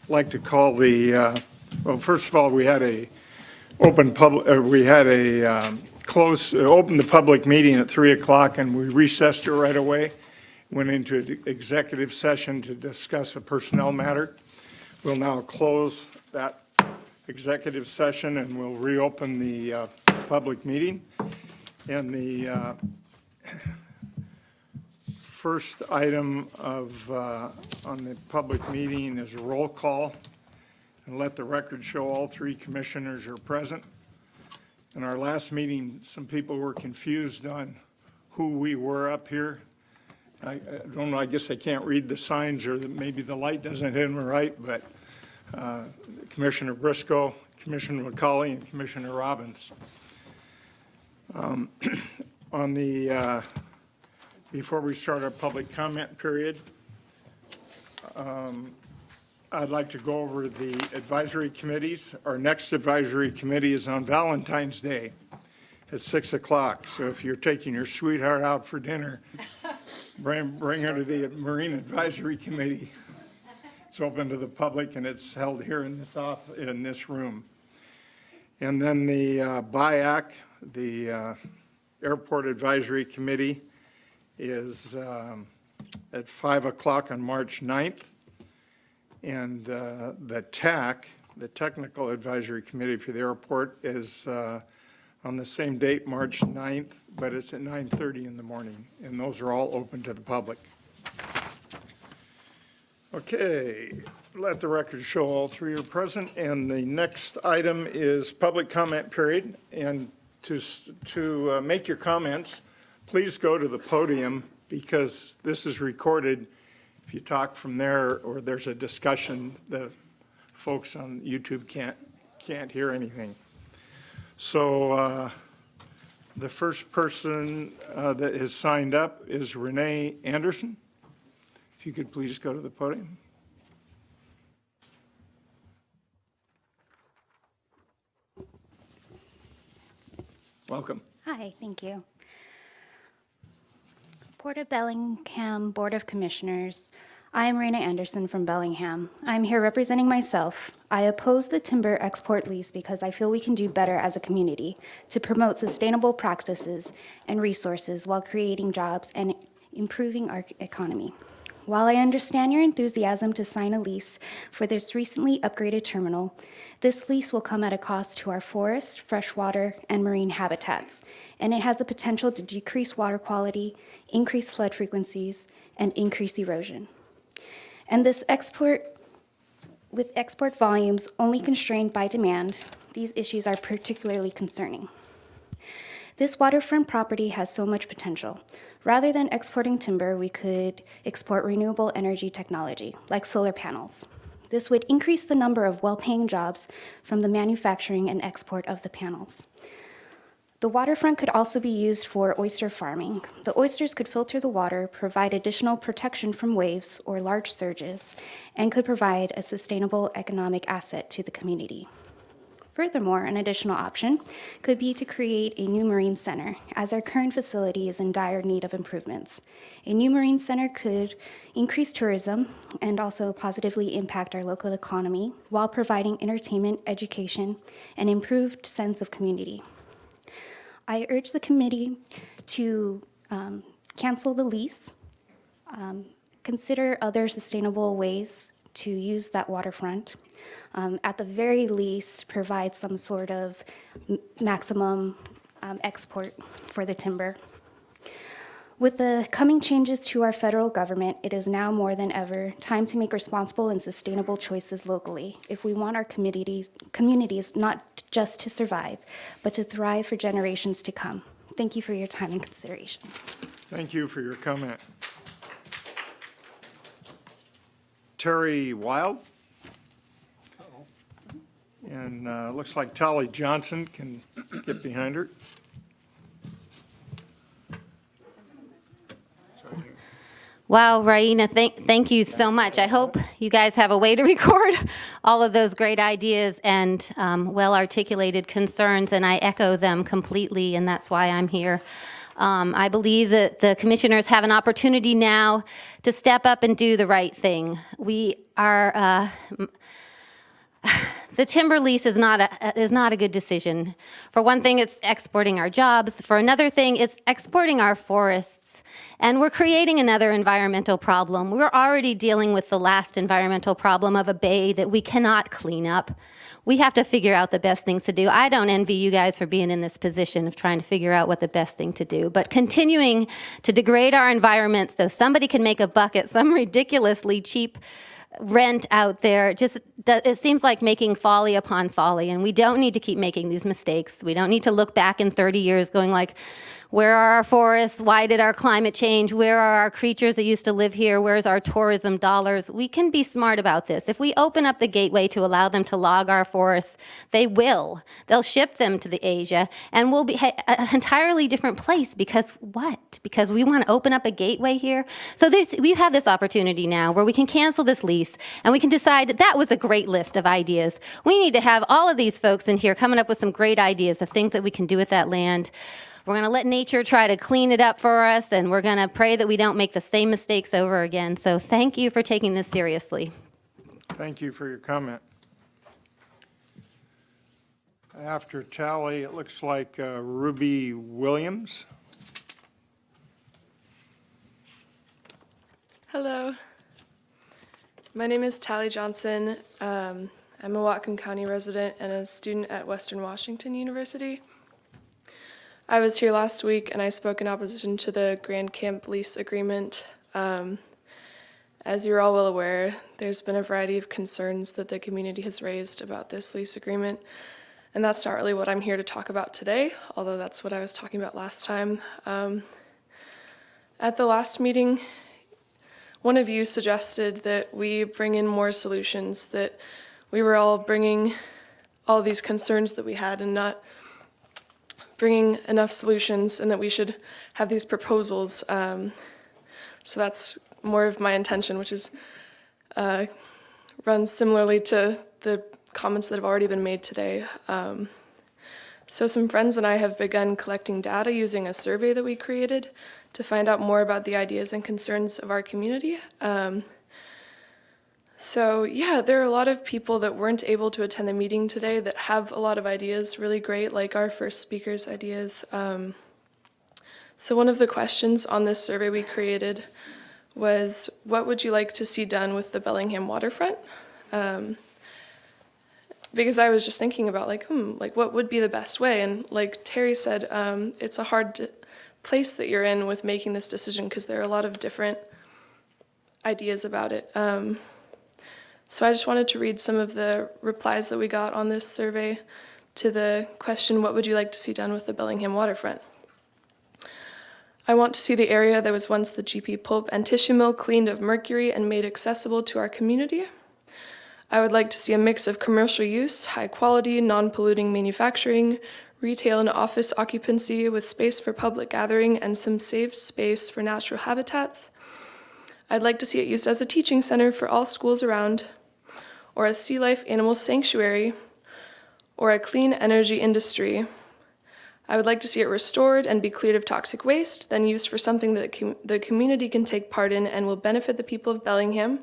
like to call the, well, first of all, we had a open public, we had a opened the public meeting at 3 o'clock and we recessed it right away. Went into an executive session to discuss a personnel matter. We'll now close that executive session and we'll reopen the public meeting. And the first item of, on the public meeting is a roll call. And let the record show all three commissioners are present. In our last meeting, some people were confused on who we were up here. I don't know, I guess I can't read the signs or maybe the light doesn't hit them right, but Commissioner Briscoe, Commissioner McCauley, and Commissioner Robbins. On the, before we start our public comment period, I'd like to go over the advisory committees. Our next advisory committee is on Valentine's Day at 6 o'clock. So if you're taking your sweetheart out for dinner, bring her to the Marine Advisory Committee. It's open to the public and it's held here in this room. And then the BIAC, the Airport Advisory Committee, is at 5 o'clock on March 9th. And the TAC, the Technical Advisory Committee for the airport, is on the same date, March 9th, but it's at 9:30 in the morning. And those are all open to the public. Okay, let the record show all three are present. And the next item is public comment period. And to make your comments, please go to the podium because this is recorded. If you talk from there or there's a discussion, the folks on YouTube can't hear anything. So the first person that has signed up is Renee Anderson. If you could please go to the podium. Welcome. Hi, thank you. Port of Bellingham Board of Commissioners. I am Rena Anderson from Bellingham. I'm here representing myself. I oppose the timber export lease because I feel we can do better as a community to promote sustainable practices and resources while creating jobs and improving our economy. While I understand your enthusiasm to sign a lease for this recently upgraded terminal, this lease will come at a cost to our forests, freshwater, and marine habitats, and it has the potential to decrease water quality, increase flood frequencies, and increase erosion. And with export volumes only constrained by demand, these issues are particularly concerning. This waterfront property has so much potential. Rather than exporting timber, we could export renewable energy technology, like solar panels. This would increase the number of well-paying jobs from the manufacturing and export of the panels. The waterfront could also be used for oyster farming. The oysters could filter the water, provide additional protection from waves or large surges, and could provide a sustainable economic asset to the community. Furthermore, an additional option could be to create a new marine center, as our current facility is in dire need of improvements. A new marine center could increase tourism and also positively impact our local economy while providing entertainment, education, and improved sense of community. I urge the committee to cancel the lease, consider other sustainable ways to use that waterfront. At the very least, provide some sort of maximum export for the timber. With the coming changes to our federal government, it is now more than ever time to make responsible and sustainable choices locally if we want our communities not just to survive, but to thrive for generations to come. Thank you for your time and consideration. Thank you for your comment. Terry Wild. And looks like Tolly Johnson can get behind her. Wow, Raina, thank you so much. I hope you guys have a way to record all of those great ideas and well-articulated concerns, and I echo them completely, and that's why I'm here. I believe that the commissioners have an opportunity now to step up and do the right thing. We are, the timber lease is not a good decision. For one thing, it's exporting our jobs. For another thing, it's exporting our forests. And we're creating another environmental problem. We're already dealing with the last environmental problem of a bay that we cannot clean up. We have to figure out the best things to do. I don't envy you guys for being in this position of trying to figure out what the best thing to do. But continuing to degrade our environment so somebody can make a buck at some ridiculously cheap rent out there, it seems like making folly upon folly, and we don't need to keep making these mistakes. We don't need to look back in 30 years going like, where are our forests? Why did our climate change? Where are our creatures that used to live here? Where's our tourism dollars? We can be smart about this. If we open up the gateway to allow them to log our forests, they will. They'll ship them to the Asia, and we'll be an entirely different place because what? Because we want to open up a gateway here? So we have this opportunity now where we can cancel this lease, and we can decide that was a great list of ideas. We need to have all of these folks in here coming up with some great ideas of things that we can do with that land. We're going to let nature try to clean it up for us, and we're going to pray that we don't make the same mistakes over again. So thank you for taking this seriously. Thank you for your comment. After Tally, it looks like Ruby Williams. Hello. My name is Tally Johnson. I'm a Whatcom County resident and a student at Western Washington University. I was here last week and I spoke in opposition to the Grand Camp lease agreement. As you're all well aware, there's been a variety of concerns that the community has raised about this lease agreement, and that's not really what I'm here to talk about today, although that's what I was talking about last time. At the last meeting, one of you suggested that we bring in more solutions, that we were all bringing all these concerns that we had and not bringing enough solutions, and that we should have these proposals. So that's more of my intention, which is runs similarly to the comments that have already been made today. So some friends and I have begun collecting data using a survey that we created to find out more about the ideas and concerns of our community. So yeah, there are a lot of people that weren't able to attend the meeting today that have a lot of ideas, really great, like our first speaker's ideas. So one of the questions on this survey we created was, what would you like to see done with the Bellingham waterfront? Because I was just thinking about like what would be the best way? And like Terry said, it's a hard place that you're in with making this decision because there are a lot of different ideas about it. So I just wanted to read some of the replies that we got on this survey to the question, what would you like to see done with the Bellingham waterfront? I want to see the area that was once the GP pulp and tissue mill cleaned of mercury and made accessible to our community. I would like to see a mix of commercial use, high quality, non-polluting manufacturing, retail and office occupancy with space for public gathering and some saved space for natural habitats. I'd like to see it used as a teaching center for all schools around, or a sea life animal sanctuary, or a clean energy industry. I would like to see it restored and be cleared of toxic waste, then used for something that the community can take part in and will benefit the people of Bellingham.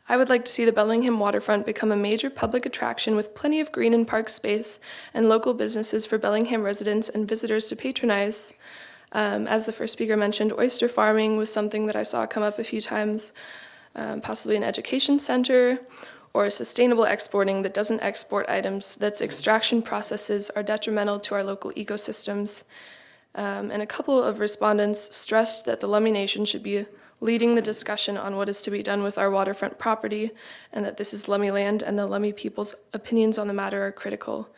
I would like to see the Bellingham waterfront become a major public attraction with plenty of green and park space and local businesses for Bellingham residents and visitors to patronize. As the first speaker mentioned, oyster farming was something that I saw come up a few times, possibly an education center, or sustainable exporting that doesn't export items that's extraction processes are detrimental to our local ecosystems. And a couple of respondents stressed that the Lummi Nation should be leading the discussion on what is to be done with our waterfront property, and that this is Lummi land and the Lummi people's opinions on the matter are critical.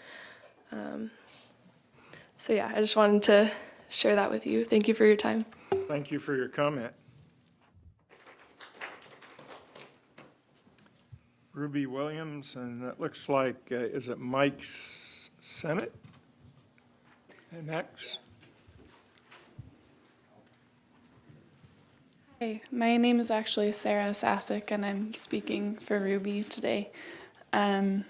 So yeah, I just wanted to share that with you. Thank you for your time. Thank you for your comment. Ruby Williams, and it looks like, is it Mike Sennett? And next. Hi, my name is actually Sarah Sasek, and I'm speaking for Ruby today. Thank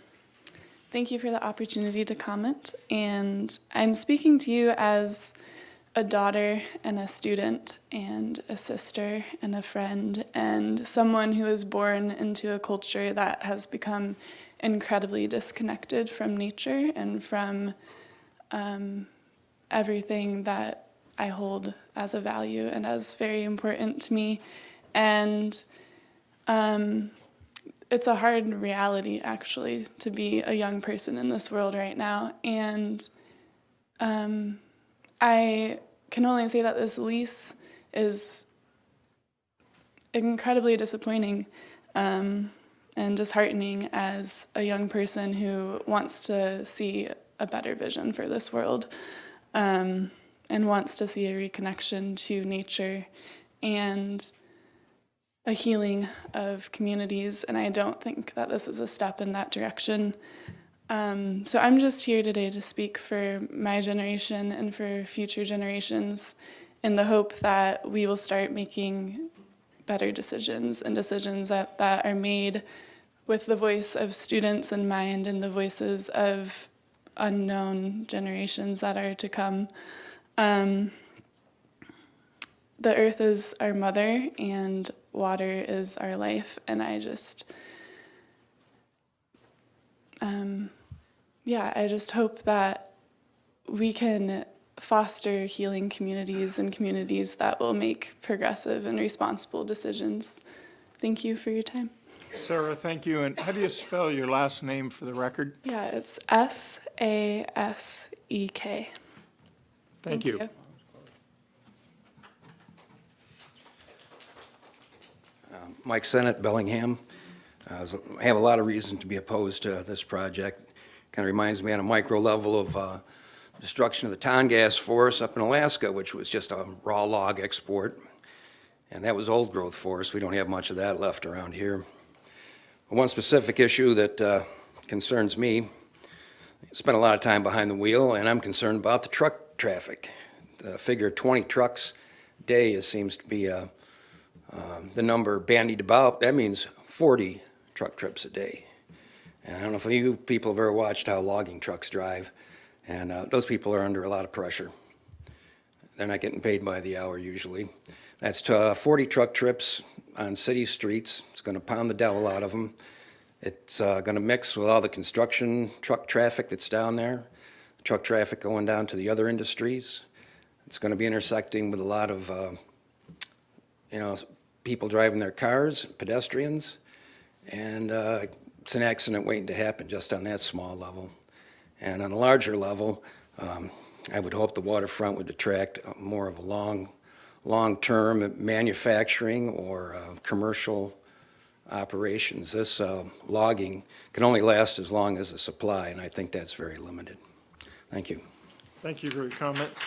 you for the opportunity to comment, and I'm speaking to you as a daughter and a student and a sister and a friend and someone who is born into a culture that has become incredibly disconnected from nature and from everything that I hold as a value and as very important to me. And it's a hard reality, actually, to be a young person in this world right now. And I can only say that this lease is incredibly disappointing and disheartening as a young person who wants to see a better vision for this world and wants to see a reconnection to nature and a healing of communities. And I don't think that this is a step in that direction. So I'm just here today to speak for my generation and for future generations in the hope that we will start making better decisions and decisions that are made with the voice of students in mind and the voices of unknown generations that are to come. The earth is our mother and water is our life, and I just I just hope that we can foster healing communities and communities that will make progressive and responsible decisions. Thank you for your time. Sarah, thank you. And how do you spell your last name for the record? Yeah, it's Sasek. Thank you. Mike Sennett, Bellingham. I have a lot of reason to be opposed to this project. Kind of reminds me on a micro level of destruction of the Tongass forest up in Alaska, which was just a raw log export. And that was old growth forest. We don't have much of that left around here. One specific issue that concerns me, I spent a lot of time behind the wheel, and I'm concerned about the truck traffic. The figure 20 trucks a day seems to be the number bandied about. That means 40 truck trips a day. And I don't know if you people have ever watched how logging trucks drive, and those people are under a lot of pressure. They're not getting paid by the hour usually. That's 40 truck trips on city streets. It's going to pound the devil out of them. It's going to mix with all the construction truck traffic that's down there, truck traffic going down to the other industries. It's going to be intersecting with a lot of, people driving their cars, pedestrians, and it's an accident waiting to happen just on that small level. And on a larger level, I would hope the waterfront would attract more of a long-term manufacturing or commercial operations. This logging can only last as long as the supply, and I think that's very limited. Thank you. Thank you for your comments.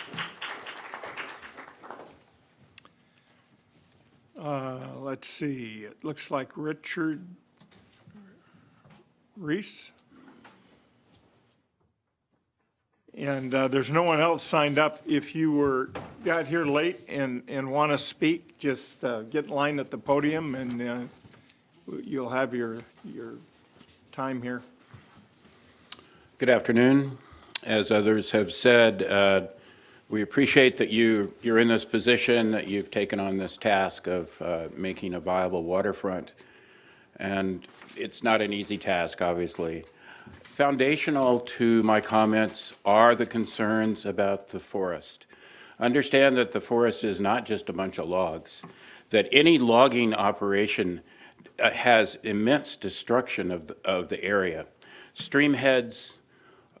Let's see, it looks like Richard Reese. And there's no one else signed up. If you got here late and want to speak, just get in line at the podium and you'll have your time here. Good afternoon. As others have said, we appreciate that you're in this position, that you've taken on this task of making a viable waterfront. And it's not an easy task, obviously. Foundational to my comments are the concerns about the forest. Understand that the forest is not just a bunch of logs, that any logging operation has immense destruction of the area. Stream heads,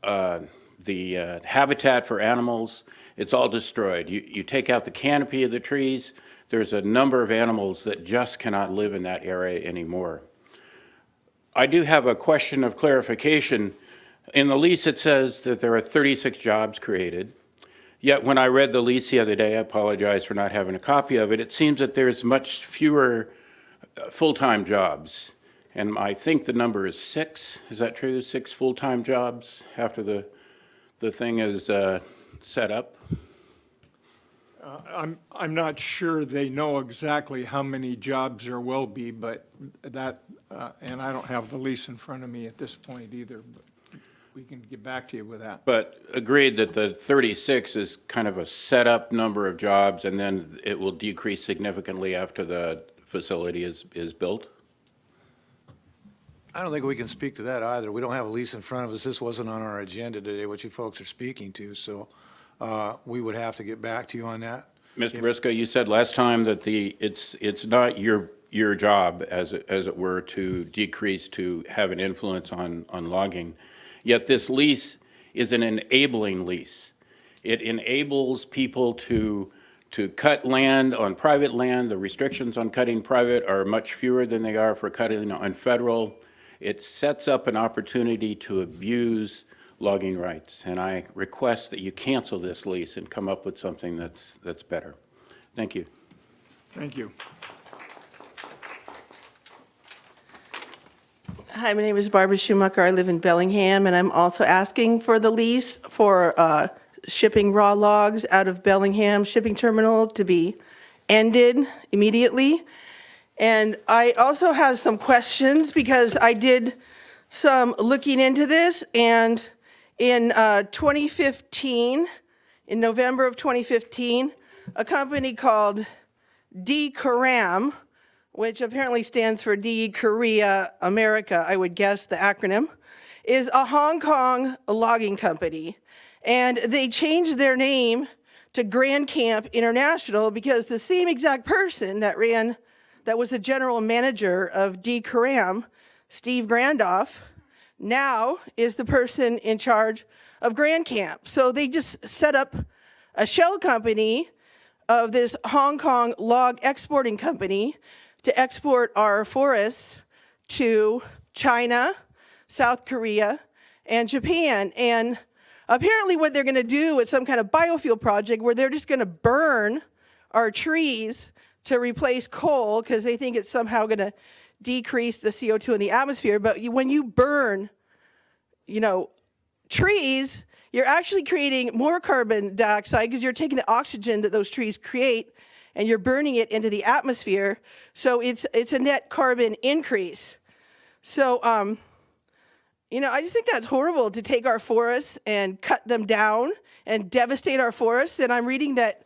the habitat for animals, it's all destroyed. You take out the canopy of the trees, there's a number of animals that just cannot live in that area anymore. I do have a question of clarification. In the lease, it says that there are 36 jobs created. Yet when I read the lease the other day, I apologize for not having a copy of it, it seems that there's much fewer full-time jobs. And I think the number is 6. Is that true? 6 full-time jobs after the thing is set up? I'm not sure they know exactly how many jobs there will be, but that, and I don't have the lease in front of me at this point either. But we can get back to you with that. But agreed that the 36 is kind of a set-up number of jobs, and then it will decrease significantly after the facility is built? I don't think we can speak to that either. We don't have a lease in front of us. This wasn't on our agenda today, what you folks are speaking to, so we would have to get back to you on that. Mr. Briscoe, you said last time that it's not your job, as it were, to decrease, to have an influence on logging. Yet this lease is an enabling lease. It enables people to cut land on private land. The restrictions on cutting private are much fewer than they are for cutting on federal. It sets up an opportunity to abuse logging rights, and I request that you cancel this lease and come up with something that's better. Thank you. Thank you. Hi, my name is Barbara Schumacher. I live in Bellingham, and I'm also asking for the lease for shipping raw logs out of Bellingham Shipping Terminal to be ended immediately. And I also have some questions because I did some looking into this, and in 2015, in November of 2015, a company called DCORAM, which apparently stands for D Korea America, I would guess the acronym, is a Hong Kong logging company. And they changed their name to Grand Camp International because the same exact person that was the general manager of DCORAM, Steve Grandoff, now is the person in charge of Grand Camp. So they just set up a shell company of this Hong Kong log exporting company to export our forests to China, South Korea, and Japan. And apparently what they're going to do is some kind of biofuel project where they're just going to burn our trees to replace coal because they think it's somehow going to decrease the CO2 in the atmosphere. But when you burn, trees, you're actually creating more carbon dioxide because you're taking the oxygen that those trees create and you're burning it into the atmosphere. So it's a net carbon increase. So, I just think that's horrible to take our forests and cut them down and devastate our forests. And I'm reading that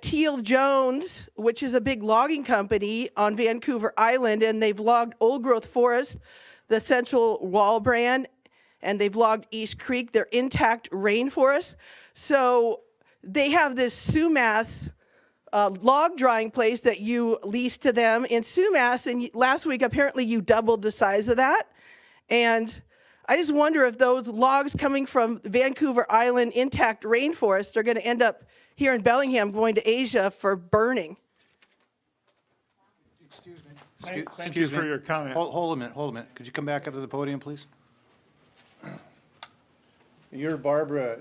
Teal Jones, which is a big logging company on Vancouver Island, and they've logged old growth forest, the Central Wall brand, and they've logged East Creek. They're intact rainforests. So they have this Sumas log drying place that you lease to them in Sumas, and last week apparently you doubled the size of that. And I just wonder if those logs coming from Vancouver Island intact rainforests are going to end up here in Bellingham going to Asia for burning. Excuse me. Thank you for your comment. Hold a minute. Could you come back up to the podium, please? You're Barbara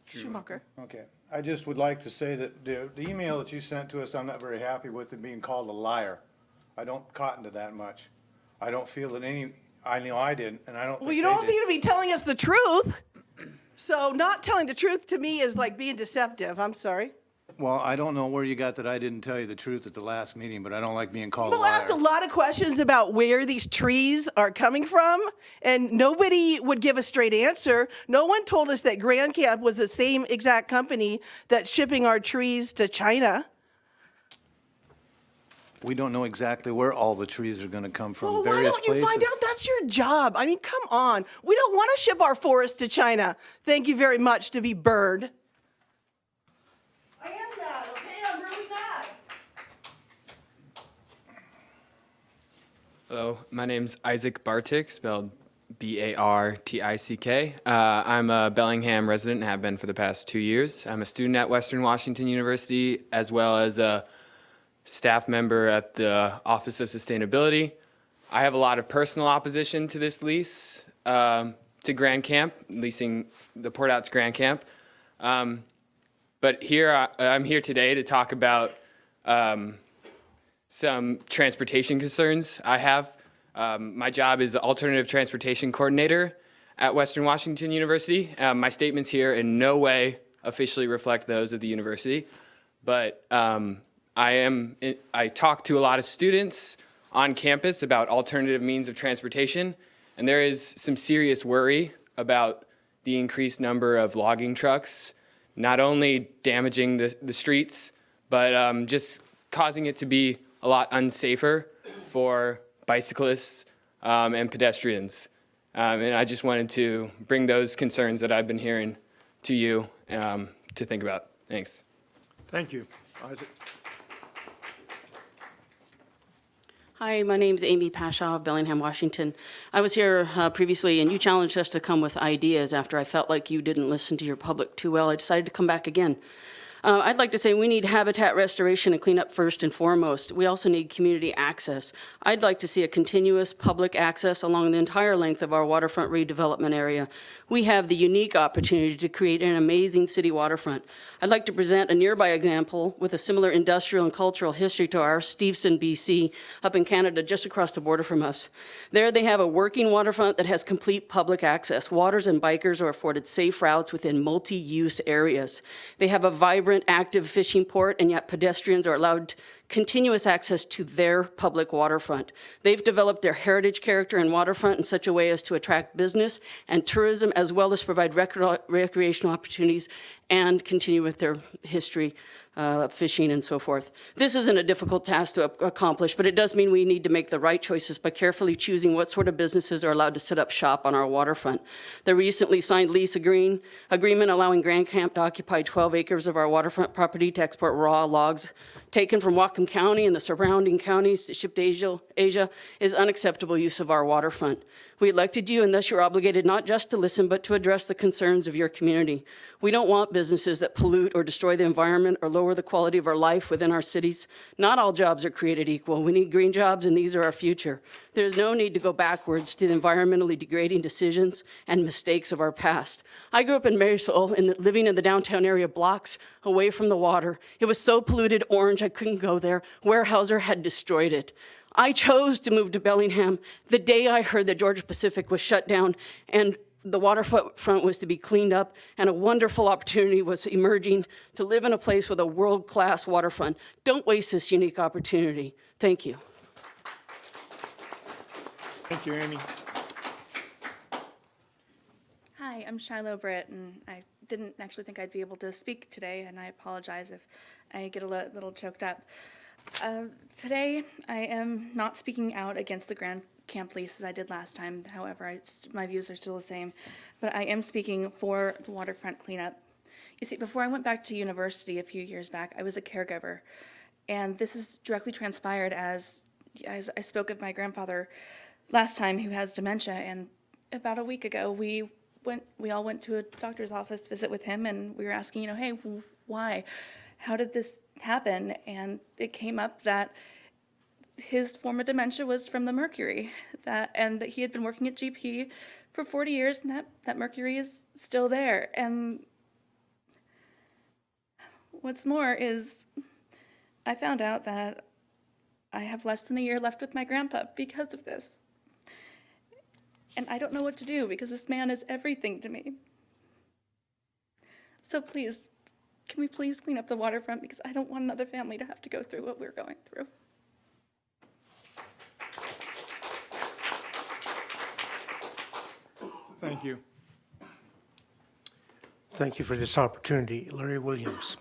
Schumacher. Okay. I just would like to say that the email that you sent to us, I'm not very happy with it being called a liar. I don't cotton to that much. I don't feel that I know I didn't, and I don't think Well, you they don't did. seem to be telling us the truth. So not telling the truth to me is like being deceptive. I'm sorry. Well, I don't know where you got that I didn't tell you the truth at the last meeting, but I don't like being called a People liar. asked a lot of questions about where these trees are coming from, and nobody would give a straight answer. No one told us that Grand Camp was the same exact company that's shipping our trees to China. We don't know exactly where all the trees are going to come from. Well, why various don't you places. find out? That's your job. I mean, come on. We don't want to ship our forests to China. Thank you very much to be burned. I am mad, okay? I'm really mad. Hello, my name's Isaac Bartik, spelled B-A-R-T-I-C-K. I'm a Bellingham resident and have been for the past 2 years. I'm a student at Western Washington University, as well as a staff member at the Office of Sustainability. I have a lot of personal opposition to this lease to Grand Camp, leasing the Port Outs Grand Camp. But I'm here today to talk about some transportation concerns I have. My job is the Alternative Transportation Coordinator at Western Washington University. My statements here in no way officially reflect those of the university, but I talk to a lot of students on campus about alternative means of transportation, and there is some serious worry about the increased number of logging trucks, not only damaging the streets, but just causing it to be a lot unsafer for bicyclists and pedestrians. And I just wanted to bring those concerns that I've been hearing to you to think about. Thanks. Thank you. Isaac? Hi, my name is Amy Pashaw of Bellingham, Washington. I was here previously, and you challenged us to come with ideas after I felt like you didn't listen to your public too well. I decided to come back again. I'd like to say we need habitat restoration and cleanup first and foremost. We also need community access. I'd like to see a continuous public access along the entire length of our waterfront redevelopment area. We have the unique opportunity to create an amazing city waterfront. I'd like to present a nearby example with a similar industrial and cultural history to our Steveston, BC, up in Canada, just across the border from us. There they have a working waterfront that has complete public access. Waters and bikers are afforded safe routes within multi-use areas. They have a vibrant, active fishing port, and yet pedestrians are allowed continuous access to their public waterfront. They've developed their heritage character and waterfront in such a way as to attract business and tourism, as well as provide recreational opportunities and continue with their history of fishing and so forth. This isn't a difficult task to accomplish, but it does mean we need to make the right choices by carefully choosing what sort of businesses are allowed to set up shop on our waterfront. The recently signed lease agreement allowing Grand Camp to occupy 12 acres of our waterfront property to export raw logs taken from Whatcom County and the surrounding counties to ship to Asia is unacceptable use of our waterfront. We elected you, and thus you're obligated not just to listen, but to address the concerns of your community. We don't want businesses that pollute or destroy the environment or lower the quality of our life within our cities. Not all jobs are created equal. We need green jobs, and these are our future. There's no need to go backwards to the environmentally degrading decisions and mistakes of our past. I grew up in Marysville, living in the downtown area, blocks away from the water. It was so polluted orange I couldn't go there. Weyerhaeuser had destroyed it. I chose to move to Bellingham the day I heard that Georgia Pacific was shut down and the waterfront was to be cleaned up, and a wonderful opportunity was emerging to live in a place with a world-class waterfront. Don't waste this unique opportunity. Thank you. Thank you, Amy. Hi, I'm Shiloh Britt, and I didn't actually think I'd be able to speak today, and I apologize if I get a little choked up. Today, I am not speaking out against the Grand Camp lease as I did last time. However, my views are still the same, but I am speaking for the waterfront cleanup. You see, before I went back to university a few years back, I was a caregiver, and this is directly transpired as I spoke of my grandfather last time who has dementia, and about a week ago, we all went to a doctor's office visit with him, and we were asking, hey, why? How did this happen? And it came up that his form of dementia was from the mercury, and that he had been working at GP for 40 years, and that mercury is still there. And what's more is I found out that I have less than a year left with my grandpa because of this. And I don't know what to do because this man is everything to me. So please, can we please clean up the waterfront, because I don't want another family to have to go through what we're going through. Thank you. Thank you for this opportunity. Larry Williams.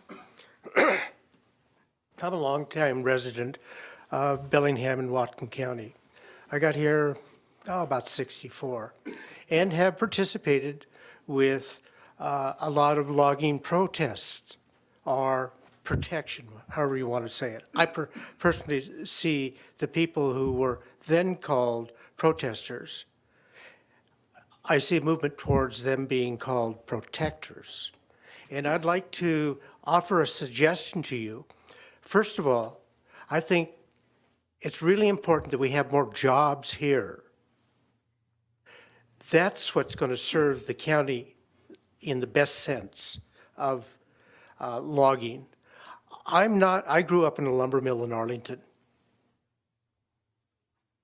I'm a long-time resident of Bellingham and Whatcom County. I got here about 64 and have participated with a lot of logging protests or protection, however you want to say it. I personally see the people who were then called protesters. I see a movement towards them being called protectors. And I'd like to offer a suggestion to you. First of all, I think it's really important that we have more jobs here. That's what's going to serve the county in the best sense of logging. I grew up in a lumber mill in Arlington.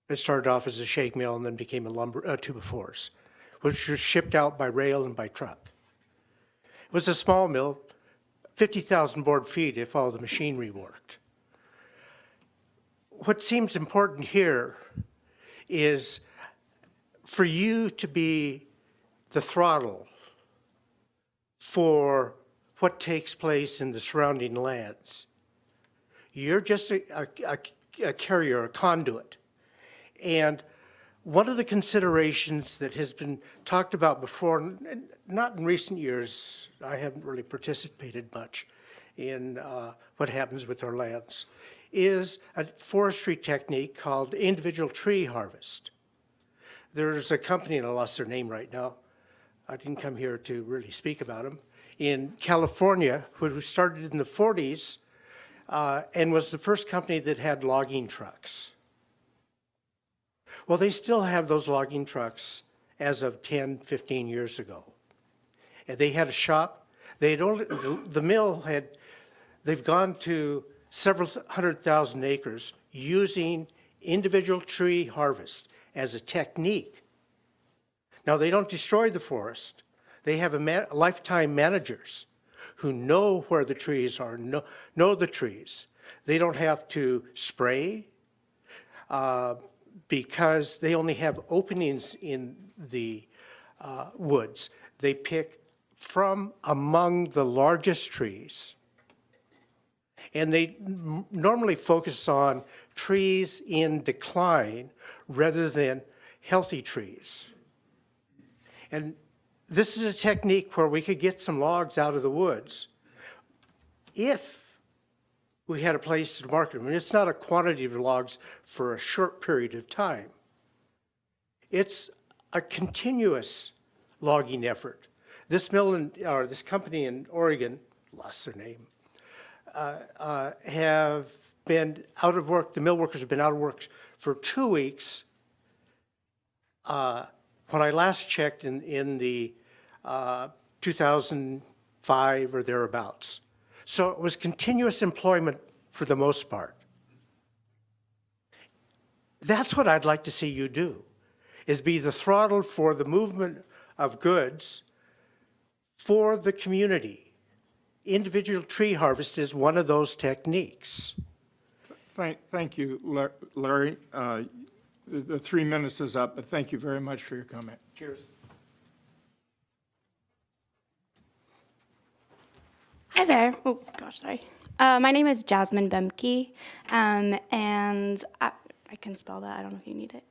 It started off as a shake mill and then became a tube of force, which was shipped out by rail and by truck. It was a small mill, 50,000 board feet if all the machinery worked. What seems important here is for you to be the throttle for what takes place in the surrounding lands. You're just a carrier, a conduit. And one of the considerations that has been talked about before, not in recent years, I haven't really participated much in what happens with our lands, is a forestry technique called individual tree harvest. There's a company, and I lost their name right now, I didn't come here to really speak about them, in California, who started in the 40s and was the first company that had logging trucks. Well, they still have those logging trucks as of 10, 15 years ago. And they had a shop. The mill they've gone to several 100,000 acres using individual tree harvest as a technique. Now, they don't destroy the forest. They have lifetime managers who know where the trees are, know the trees. They don't have to spray because they only have openings in the woods. They pick from among the largest trees. And they normally focus on trees in decline rather than healthy trees. And this is a technique where we could get some logs out of the woods if we had a place to market them. And it's not a quantity of logs for a short period of time. It's a continuous logging effort. This mill or this company in Oregon, lost their name, have been out of work. The mill workers have been out of work for 2 weeks. When I last checked in the 2005 or thereabouts. So it was continuous employment for the most part. That's what I'd like to see you do, is be the throttle for the movement of goods for the community. Individual tree harvest is one of those techniques. Thank you, Larry. The 3 minutes is up, but thank you very much for your comment. Cheers. Hi there. Oh, gosh, sorry. My name is Jasmine Bemke, and I can spell that. I don't know if you need it.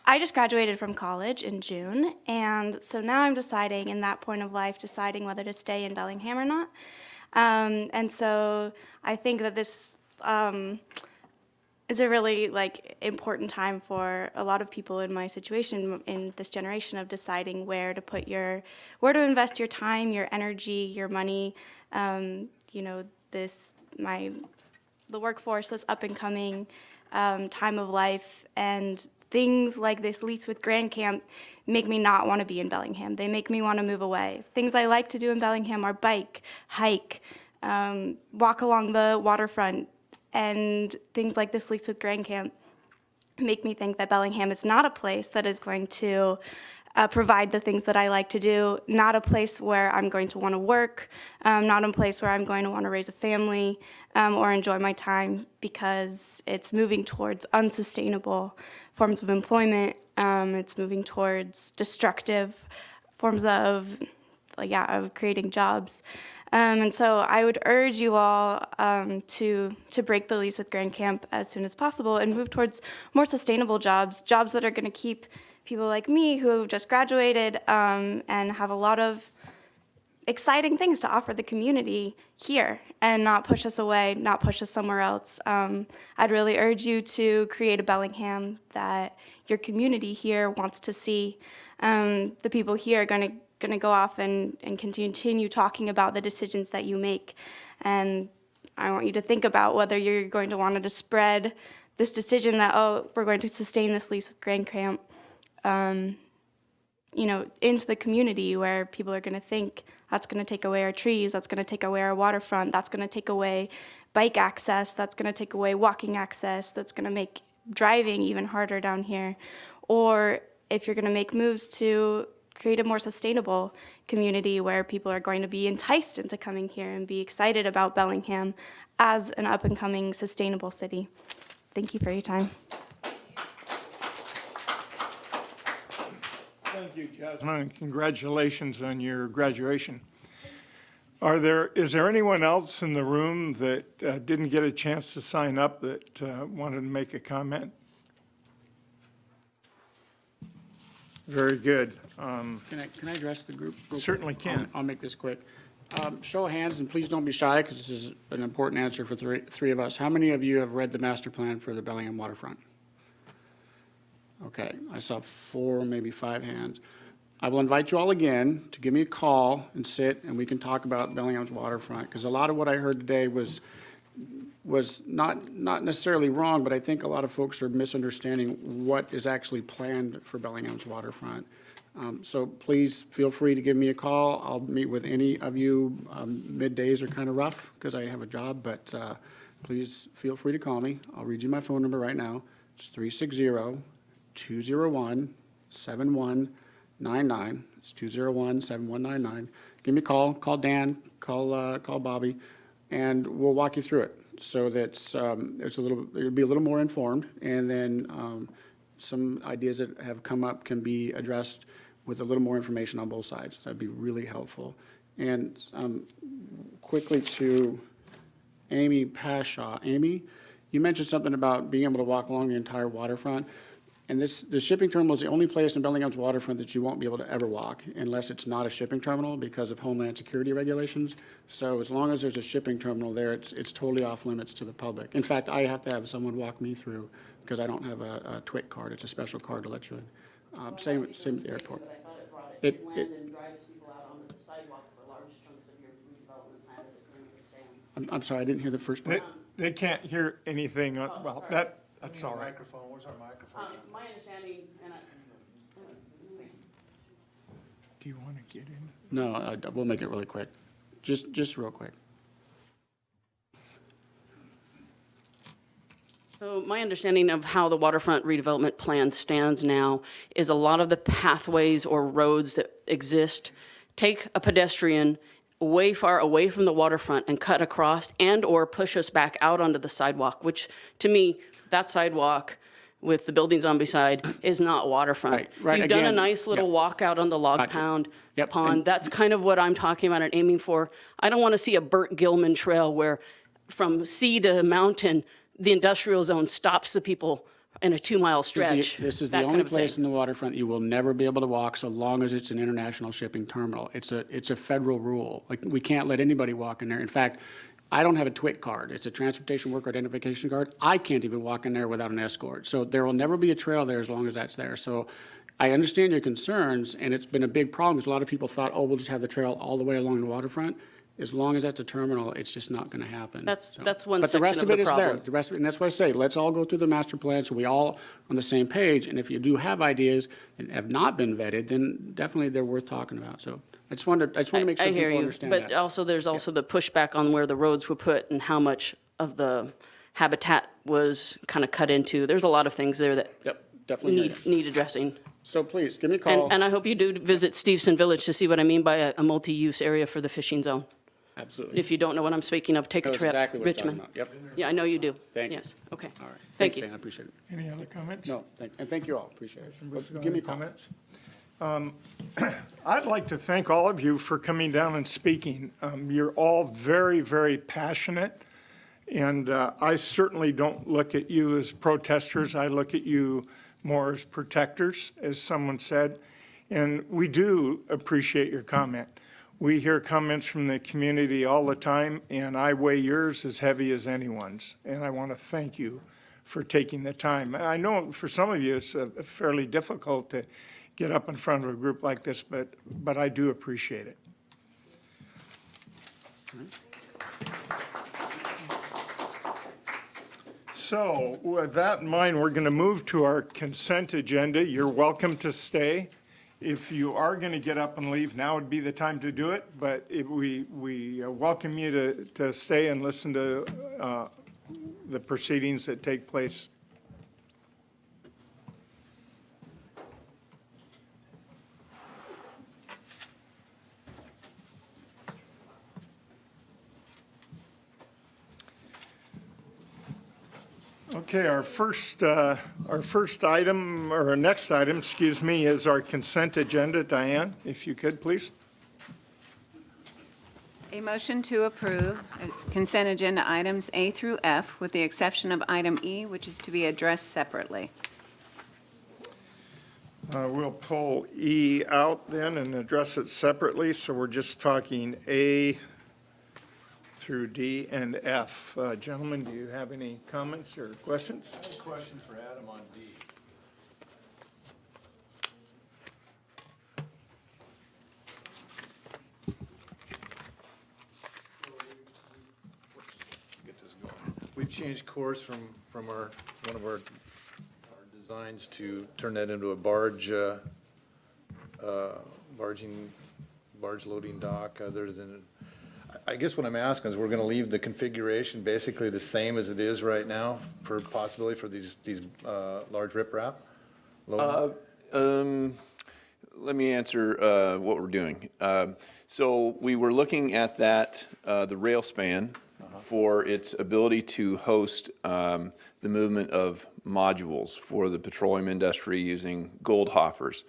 I just graduated from college in June, and so now I'm deciding, in that point of life, deciding whether to stay in Bellingham or not. And so I think that this is a really important time for a lot of people in my situation, in this generation, of deciding where to invest your time, your energy, your money. The workforce, this up and coming time of life, and things like this Lease with Grand Camp make me not want to be in Bellingham. They make me want to move away. Things I like to do in Bellingham are bike, hike, walk along the waterfront, and things like this Lease with Grand Camp make me think that Bellingham is not a place that is going to provide the things that I like to do, not a place where I'm going to want to work, not a place where I'm going to want to raise a family or enjoy my time, because it's moving towards unsustainable forms of employment. It's moving towards destructive forms of creating jobs. And so I would urge you all to break the lease with Grand Camp as soon as possible and move towards more sustainable jobs that are going to keep people like me who have just graduated and have a lot of exciting things to offer the community here, and not push us away, not push us somewhere else. I'd really urge you to create a Bellingham that your community here wants to see. The people here are going to go off and continue talking about the decisions that you make. And I want you to think about whether you're going to want to spread this decision that, we're going to sustain this lease with Grand Camp, into the community, where people are going to think that's going to take away our trees, that's going to take away our waterfront, that's going to take away bike access, that's going to take away walking access, that's going to make driving even harder down here. Or if you're going to make moves to create a more sustainable community where people are going to be enticed into coming here and be excited about Bellingham as an up-and-coming sustainable city. Thank you for your time. Thank you, Jasmine, and congratulations on your graduation. Is there anyone else in the room that didn't get a chance to sign up that wanted to make a comment? Very good. Can I address the group? real quick? Certainly can. I'll make this quick. Show of hands, and please don't be shy, because this is an important answer for three of us. How many of you have read the master plan for the Bellingham waterfront? Okay, I saw 4, maybe 5 hands. I will invite you all again to give me a call and sit, and we can talk about Bellingham's waterfront, because a lot of what I heard today was not necessarily wrong, but I think a lot of folks are misunderstanding what is actually planned for Bellingham's waterfront. So please feel free to give me a call. I'll meet with any of you. Middays are kind of rough because I have a job, but please feel free to call me. I'll read you my phone number right now. It's 360-201-7199. It's 201-7199. Give me a call. Call Dan. Call Bobby, and we'll walk you through it so that it'll be a little more informed, and then some ideas that have come up can be addressed with a little more information on both sides. That'd be really helpful. And quickly to Amy Pashaw. Amy, you mentioned something about being able to walk along the entire waterfront. And the shipping terminal is the only place in Bellingham's waterfront that you won't be able to ever walk unless it's not a shipping terminal because of Homeland Security regulations. So as long as there's a shipping terminal there, it's totally off limits to the public. In fact, I have to have someone walk me through because I don't have a TWIC card. It's a special card to let you in. Same at the airport. But I thought it brought It- it inland and drives people out onto the sidewalk for large chunks of your redevelopment plan as it currently stands. I'm sorry, I didn't hear the first part. They can't hear anything, well, that's all right. Microphone, where's our microphone? My understanding, and Do you want to get in? No, we'll make it really quick. Just real quick. So my understanding of how the waterfront redevelopment plan stands now is a lot of the pathways or roads that exist take a pedestrian way far away from the waterfront and cut across and/or push us back out onto the sidewalk, which to me, that sidewalk with the buildings on beside is not waterfront. Right, You've done a again, nice little yep. walk out on the log Gotcha. pound Yep, pond. and- That's kind of what I'm talking about and aiming for. I don't want to see a Burt Gilman trail where from sea to mountain, the industrial zone stops the people in a 2-mile stretch. This is that the kind only of place thing. in the waterfront you will never be able to walk so long as it's an international shipping terminal. It's a federal rule. Like, we can't let anybody walk in there. In fact, I don't have a TWIC card. It's a Transportation Worker Identification Card. I can't even walk in there without an escort. So there will never be a trail there as long as that's there. So I understand your concerns, and it's been a big problem because a lot of people thought, oh, we'll just have the trail all the way along the waterfront. As long as that's a terminal, it's just not going to happen. That's one But the section rest of of the it is there. problem. The rest of it, and that's why I say, let's all go through the master plan so we all on the same page. And if you do have ideas that have not been vetted, then definitely they're worth talking about. So I just want to make sure I hear people you, understand but that. also there's also the pushback on where the roads were put and how much of the habitat was kind of cut into. There's a lot of things there that Yep, definitely. hear you. need addressing. So please, give me a call. And I hope you do visit Stevenson Village to see what I mean by a multi-use area for the fishing zone. Absolutely. If you don't know what I'm speaking of, take a That's trip. exactly what you're talking Richmond. about. Yep. Yeah, I know you do. Thank you. Yes, okay. All right. Thank Thanks, you. Dan, I appreciate it. Any other comments? No, thank you all. Appreciate it. Give me a call. Comments? I'd like to thank all of you for coming down and speaking. You're all very, very passionate, and I certainly don't look at you as protesters. I look at you more as protectors, as someone said, and we do appreciate your comment. We hear comments from the community all the time, and I weigh yours as heavy as anyone's, and I want to thank you for taking the time. I know for some of you it's fairly difficult to get up in front of a group like this, but I do appreciate it. So with that in mind, we're going to move to our consent agenda. You're welcome to stay. If you are going to get up and leave, now would be the time to do it, but we welcome you to stay and listen to the proceedings that take place. Okay. Okay, our first item, or our next item, excuse me, is our consent agenda. Diane, if you could, please. A motion to approve consent agenda items A through F with the exception of item E, which is to be addressed separately. We'll pull E out then and address it separately, so we're just talking A through D and F. Gentlemen, do you have any comments or questions? I have a question for Adam on D. Get this going. We've changed course from one of our designs to turn that into a barge loading dock other than, I guess what I'm asking is we're gonna leave the configuration basically the same as it is right now for possibility for these large riprap? Let me answer what we're doing. So we were looking at that, the rail span for its ability to host the movement of modules for the petroleum industry using gold hoppers.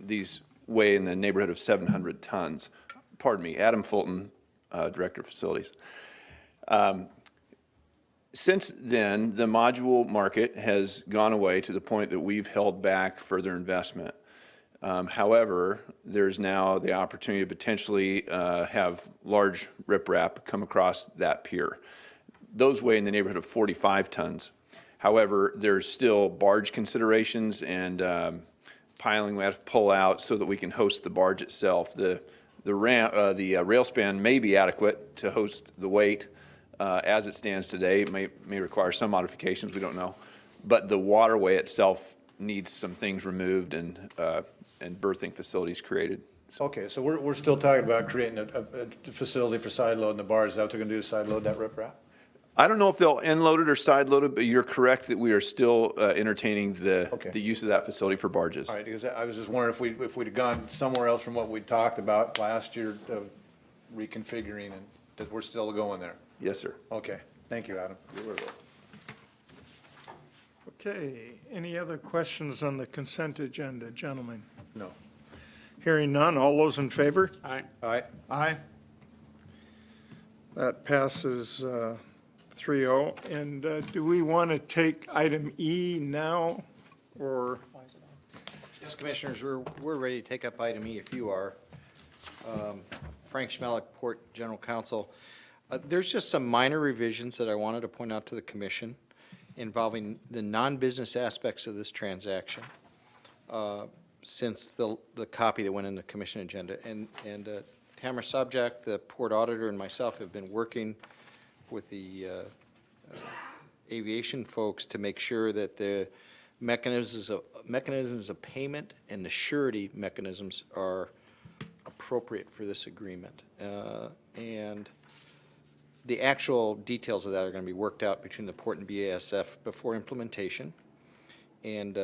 These weigh in the neighborhood of 700 tons. Pardon me, Adam Fulton, Director of Facilities. Since then, the module market has gone away to the point that we've held back further investment. However, there's now the opportunity to potentially have large riprap come across that pier. Those weigh in the neighborhood of 45 tons. However, there's still barge considerations and piling we have to pull out so that we can host the barge itself. The rail span may be adequate to host the weight as it stands today. It may require some modifications, we don't know. But the waterway itself needs some things removed and berthing facilities created. Okay, so we're still talking about creating a facility for side loading the barge. Is that what they're gonna do, side load that riprap? I don't know if they'll end load it or side load it, but you're correct that we are still entertaining the use of that facility for barges. All right, because I was just wondering if we'd have gone somewhere else from what we talked about last year of reconfiguring, and that we're still going there. Yes, sir. Okay, thank you, Adam. Okay, any other questions on the consent agenda, gentlemen? No. Hearing none, all those in favor? Aye. Aye. Aye. That passes 3-0. And do we want to take item E now, or? Yes, Commissioners, we're ready to take up item E if you are. Frank Schmelik, Port General Counsel. There's just some minor revisions that I wanted to point out to the Commission involving the non-business aspects of this transaction since the copy that went in the Commission agenda. And Tamara Sobczak, the Port Auditor, and myself have been working with the aviation folks to make sure that the mechanisms of payment and the surety mechanisms are appropriate for this agreement. And the actual details of that are going to be worked out between the Port and BASF before implementation. And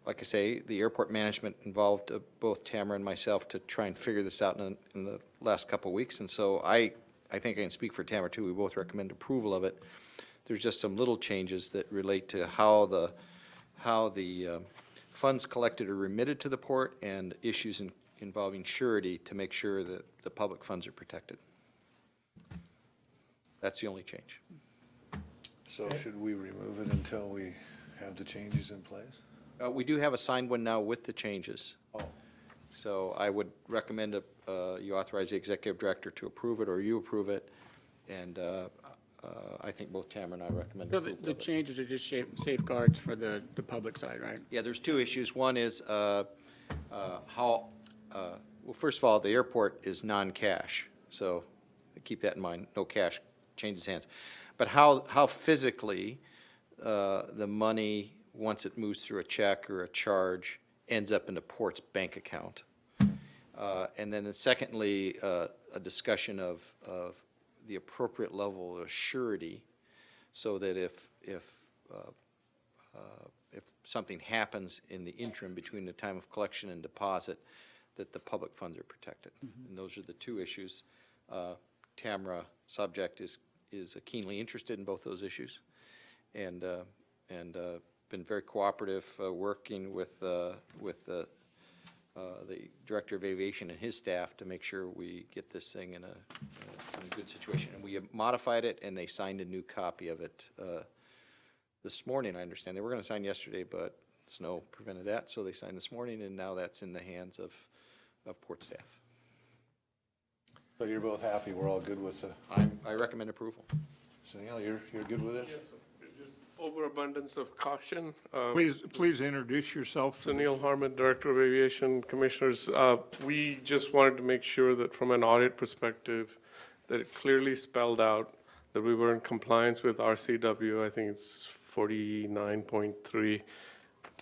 like I say, the airport management involved both Tamara and myself to try and figure this out in the last couple of weeks. And so I think I can speak for Tamara too. We both recommend approval of it. There's just some little changes that relate to how the funds collected are remitted to the port and issues involving surety to make sure that the public funds are protected. That's the only change. So should we remove it until we have the changes in place? We do have a signed one now with the changes. Oh. So I would recommend you authorize the executive director to approve it, or you approve it. And I think both Tamara and I recommend So approval the of it. changes are just safeguards for the public side, right? Yeah, there's two issues. One is well, first of all, the airport is non-cash, so keep that in mind. No cash changes hands. But how physically the money, once it moves through a check or a charge, ends up in the port's bank account. And then secondly, a discussion of the appropriate level of surety, so that if something happens in the interim between the time of collection and deposit, that the public funds are protected. And those are the two issues. Tamara Sobczak is keenly interested in both those issues. and been very cooperative, working with the Director of Aviation and his staff to make sure we get this thing in a good situation. And we have modified it, and they signed a new copy of it this morning, I understand. They were going to sign yesterday, but snow prevented that, so they signed this morning, and now that's in the hands of port staff. So you're both happy, we're all good with the, I recommend approval. Sunil, you're good with it? Just overabundance of caution. Please introduce yourself. Sunil Harman, Director of Aviation. Commissioners, we just wanted to make sure that from an audit perspective, that it clearly spelled out that we were in compliance with RCW. I think it's 49.3.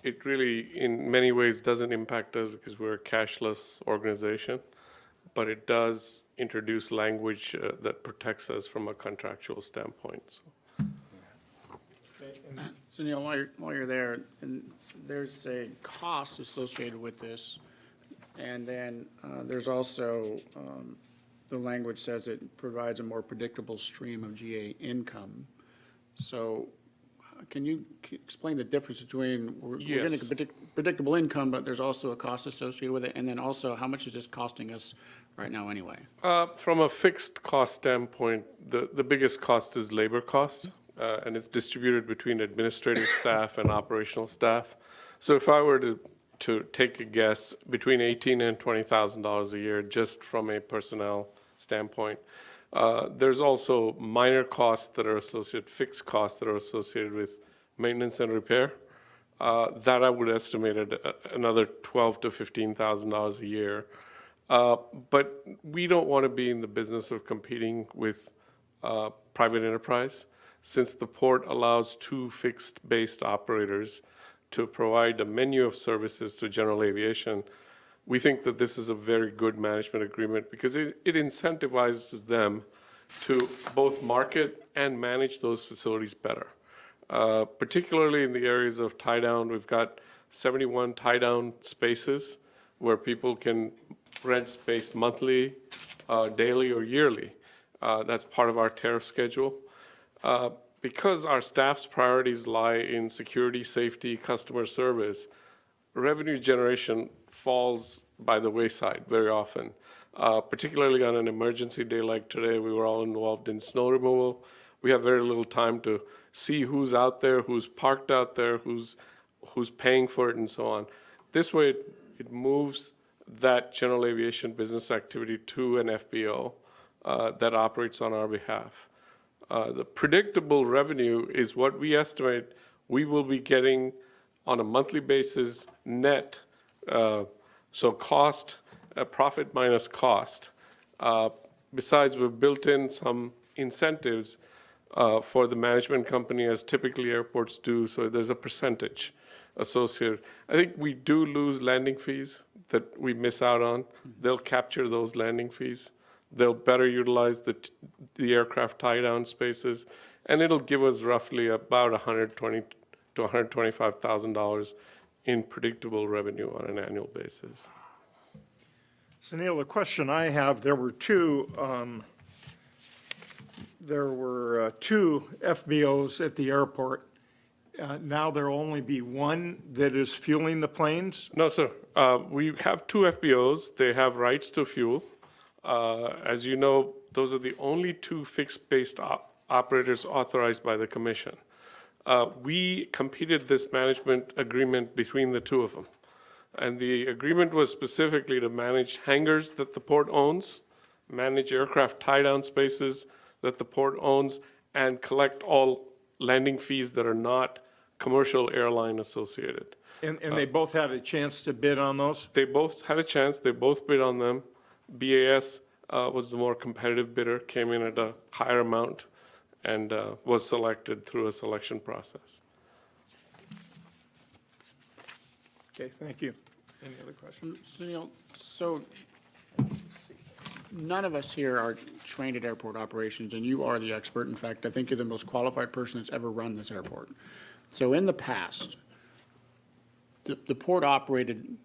It really, in many ways, doesn't impact us because we're a cashless organization, but it does introduce language that protects us from a contractual standpoint. So. Sunil, while you're there, and there's a cost associated with this, and then there's also the language says it provides a more predictable stream of GA income. So can you explain the difference between we're getting a predictable income, but there's also a cost associated with it, and then also how much is this costing us right now anyway? From a fixed cost standpoint, the biggest cost is labor cost. And it's distributed between administrative staff and operational staff. So if I were to take a guess, between $18,000 and $20,000 a year, just from a personnel standpoint. There's also minor costs that are associated, fixed costs that are associated with maintenance and repair. That I would estimate at another $12,000 to $15,000 a year. But we don't want to be in the business of competing with private enterprise. Since the port allows two fixed-based operators to provide a menu of services to general aviation, we think that this is a very good management agreement because it incentivizes them to both market and manage those facilities better. Particularly in the areas of tie-down, we've got 71 tie-down spaces where people can rent space monthly, daily, or yearly. That's part of our tariff schedule. Because our staff's priorities lie in security, safety, customer service, revenue generation falls by the wayside very often. Particularly on an emergency day like today, we were all involved in snow removal. We have very little time to see who's out there, who's parked out there, who's paying for it, and so on. This way, it moves that general aviation business activity to an FBO that operates on our behalf. The predictable revenue is what we estimate we will be getting on a monthly basis net. So cost, profit minus cost. Besides, we've built in some incentives for the management company, as typically airports do, so there's a percentage associated. I think we do lose landing fees that we miss out on. They'll capture those landing fees. They'll better utilize the aircraft tie-down spaces, and it'll give us roughly about $120,000 to $125,000 in predictable revenue on an annual basis. Sunil, the question I have, there were two FBOs at the airport. Now there'll only be one that is fueling the planes? No, sir. We have two FBOs. They have rights to fuel. As you know, those are the only two fixed-based operators authorized by the commission. We completed this management agreement between the two of them. And the agreement was specifically to manage hangars that the port owns, manage aircraft tie-down spaces that the port owns, and collect all landing fees that are not commercial airline associated. And they both had a chance to bid on those? They both had a chance. They both bid on them. BAS was the more competitive bidder, came in at a higher amount, and was selected through a selection process. Okay, thank you. Any other questions? Sunil, so none of us here are trained at airport operations, and you are the expert. In fact, I think you're the most qualified person that's ever run this airport. So in the past, the port operated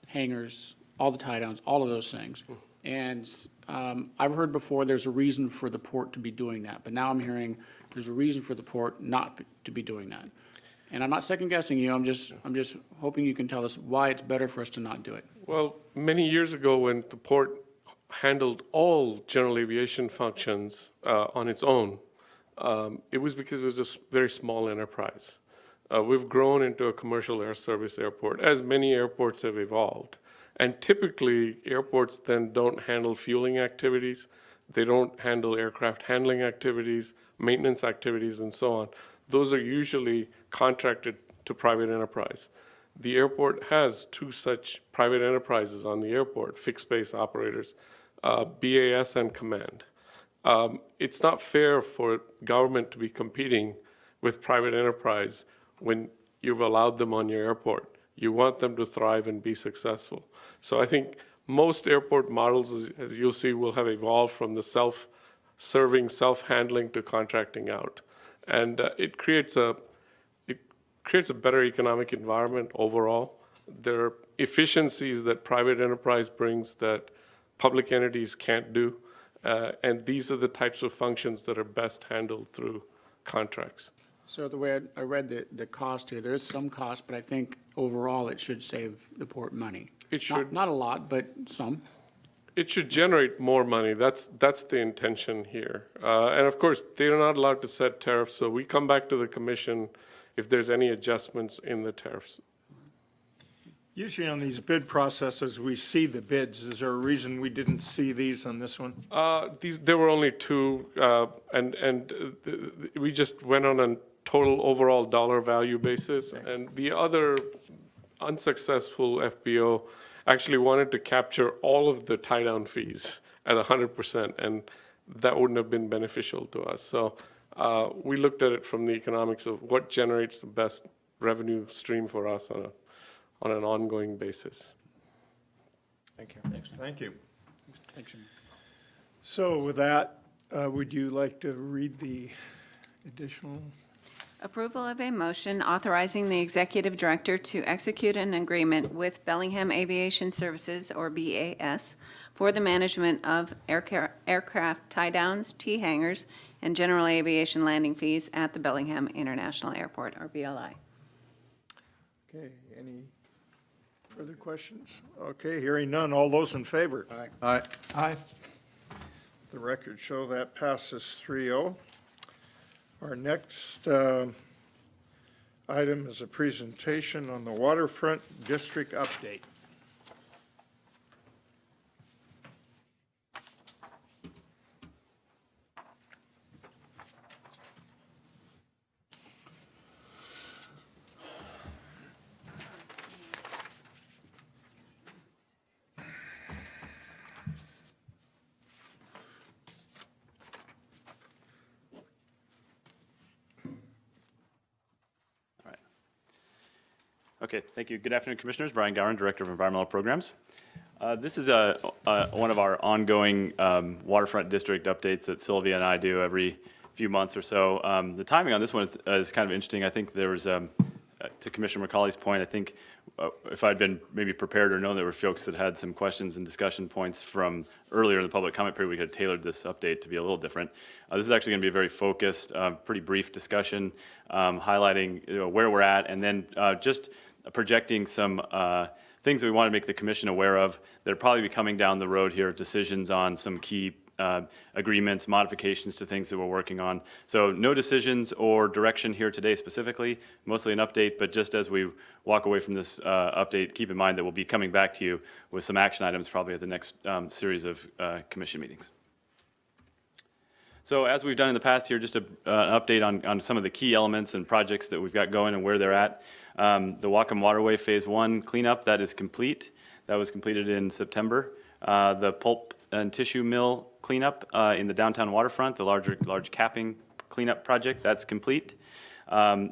hangars, all the tie-downs, all of those things. And I've heard before there's a reason for the port to be doing that, but now I'm hearing There's a reason for the port not to be doing that. And I'm not second guessing you, I'm just hoping you can tell us why it's better for us to not do it. Well, many years ago, when the port handled all general aviation functions on its own, it was because it was a very small enterprise. We've grown into a commercial air service airport, as many airports have evolved. And typically, airports then don't handle fueling activities. They don't handle aircraft handling activities, maintenance activities, and so on. Those are usually contracted to private enterprise. The airport has two such private enterprises on the airport, fixed base operators, BAS and Command. It's not fair for government to be competing with private enterprise when you've allowed them on your airport. You want them to thrive and be successful. So I think most airport models, as you'll see, will have evolved from the self-serving, self-handling to contracting out. And it creates a better economic environment overall. There are efficiencies that private enterprise brings that public entities can't do. And these are the types of functions that are best handled through contracts. So the way I read the cost here, there is some cost, but I think overall it should save the port money. It should. Not a lot, but some. It should generate more money. That's the intention here. And of course, they're not allowed to set tariffs, so we come back to the commission if there's any adjustments in the tariffs. Usually on these bid processes, we see the bids. Is there a reason we didn't see these on this one? There were only two, and we just went on a total overall dollar value basis. And the other unsuccessful FBO actually wanted to capture all of the tie-down fees at 100%, and that wouldn't have been beneficial to us. So we looked at it from the economics of what generates the best revenue stream for us on an ongoing basis. Thank you. Thank you. Thanks, Jim. So with that, would you like to read the additional? Approval of a motion authorizing the executive director to execute an agreement with Bellingham Aviation Services, or BAS, for the management of aircraft tie-downs, T-hangars, and general aviation landing fees at the Bellingham International Airport, or BLI. Okay, any further questions? Okay, hearing none. All those in favor? Aye. Aye. Aye. The record show that passes 3-0. Our next item is a presentation on the Waterfront District Update. Okay, thank you. Good afternoon, Commissioners. Brian Gowan, Director of Environmental Programs. This is one of our ongoing waterfront district updates that Sylvia and I do every few months or so. The timing on this one is kind of interesting. I think there was, to Commissioner McCauley's point, I think if I'd been maybe prepared or known there were folks that had some questions and discussion points from earlier in the public comment period, we could have tailored this update to be a little different. This is actually going to be a very focused, pretty brief discussion, highlighting where we're at, and then just projecting some things that we want to make the commission aware of that are probably be coming down the road here, decisions on some key agreements, modifications to things that we're working on. So no decisions or direction here today specifically, mostly an update, but just as we walk away from this update, keep in mind that we'll be coming back to you with some action items probably at the next series of commission meetings. So as we've done in the past here, just an update on some of the key elements and projects that we've got going and where they're at. The Whatcom Waterway Phase 1 cleanup, that is complete. That was completed in September. The pulp and tissue mill cleanup in the downtown waterfront, the large capping cleanup project, that's complete.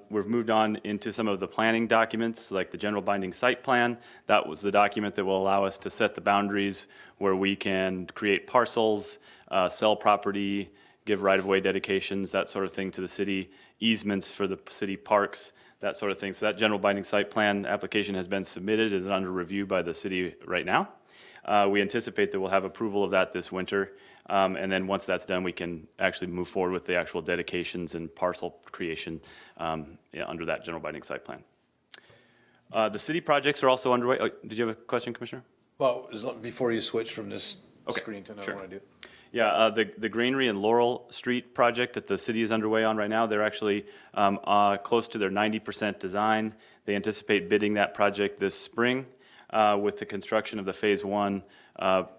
We've moved on into some of the planning documents, like the general binding site plan. That was the document that will allow us to set the boundaries where we can create parcels, sell property, give right-of-way dedications, that sort of thing to the city, easements for the city parks, that sort of thing. So that general binding site plan application has been submitted, is under review by the city right now. We anticipate that we'll have approval of that this winter, And then once that's done, we can actually move forward with the actual dedications and parcel creation under that general binding site plan. The city projects are also underway. Oh, did you have a question, Commissioner? Well, before you switch from this screen to another one I do. Yeah, the Granary and Laurel Street project that the city is underway on right now, they're actually close to their 90% design. They anticipate bidding that project this spring with the construction of the Phase 1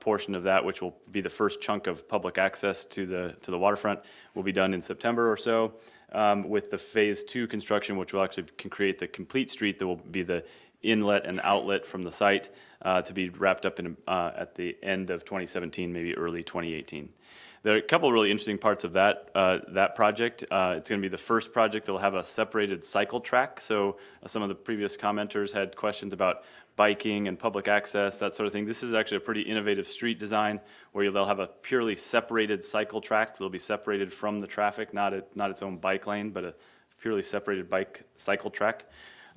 portion of that, which will be the first chunk of public access to the waterfront, will be done in September or so. With the Phase 2 construction, which will actually can create the complete street that will be the inlet and outlet from the site to be wrapped up in at the end of 2017, maybe early 2018. There are a couple of really interesting parts of that project. It's going to be the first project that will have a separated cycle track. So some of the previous commenters had questions about biking and public access, that sort of thing. This is actually a pretty innovative street design where they'll have a purely separated cycle track. They'll be separated from the traffic, not its own bike lane, but a purely separated bike cycle track.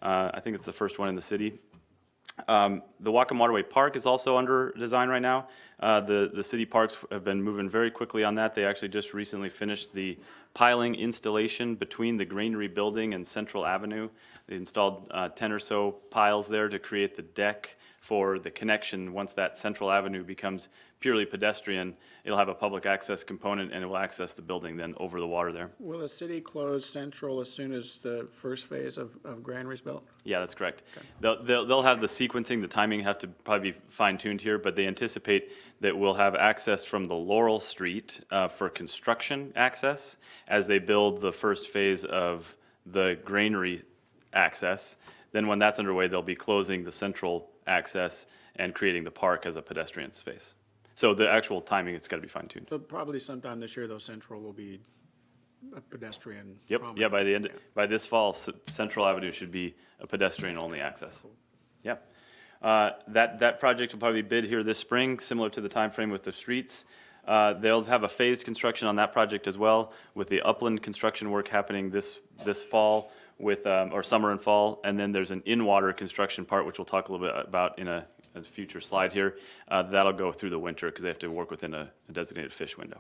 I think it's the first one in the city. The Whatcom Waterway Park is also under design right now. The city parks have been moving very quickly on that. They actually just recently finished the piling installation between the Granary building and Central Avenue. They installed 10 or so piles there to create the deck for the connection. Once that Central Avenue becomes purely pedestrian, it'll have a public access component and it will access the building then over the water there. Will the city close Central as soon as the first phase of Granary's built? Yeah, that's correct. Okay. They'll have the sequencing, the timing have to probably be fine-tuned here, but they anticipate that we'll have access from the Laurel Street for construction access as they build the first phase of the Granary access. Then when that's underway, they'll be closing the central access and creating the park as a pedestrian space. So the actual timing, it's got to be fine-tuned. So probably sometime this year, though, Central will be a pedestrian. Yep. promenade. Yeah. By the end, by this fall, Central Avenue should be a pedestrian-only access. Yeah. That project will probably bid here this spring, similar to the time frame with the streets. They'll have a phased construction on that project as well, with the upland construction work happening this fall, with or summer and fall, and then there's an in-water construction part, which we'll talk a little bit about in a future slide here. That'll go through the winter because they have to work within a designated fish window.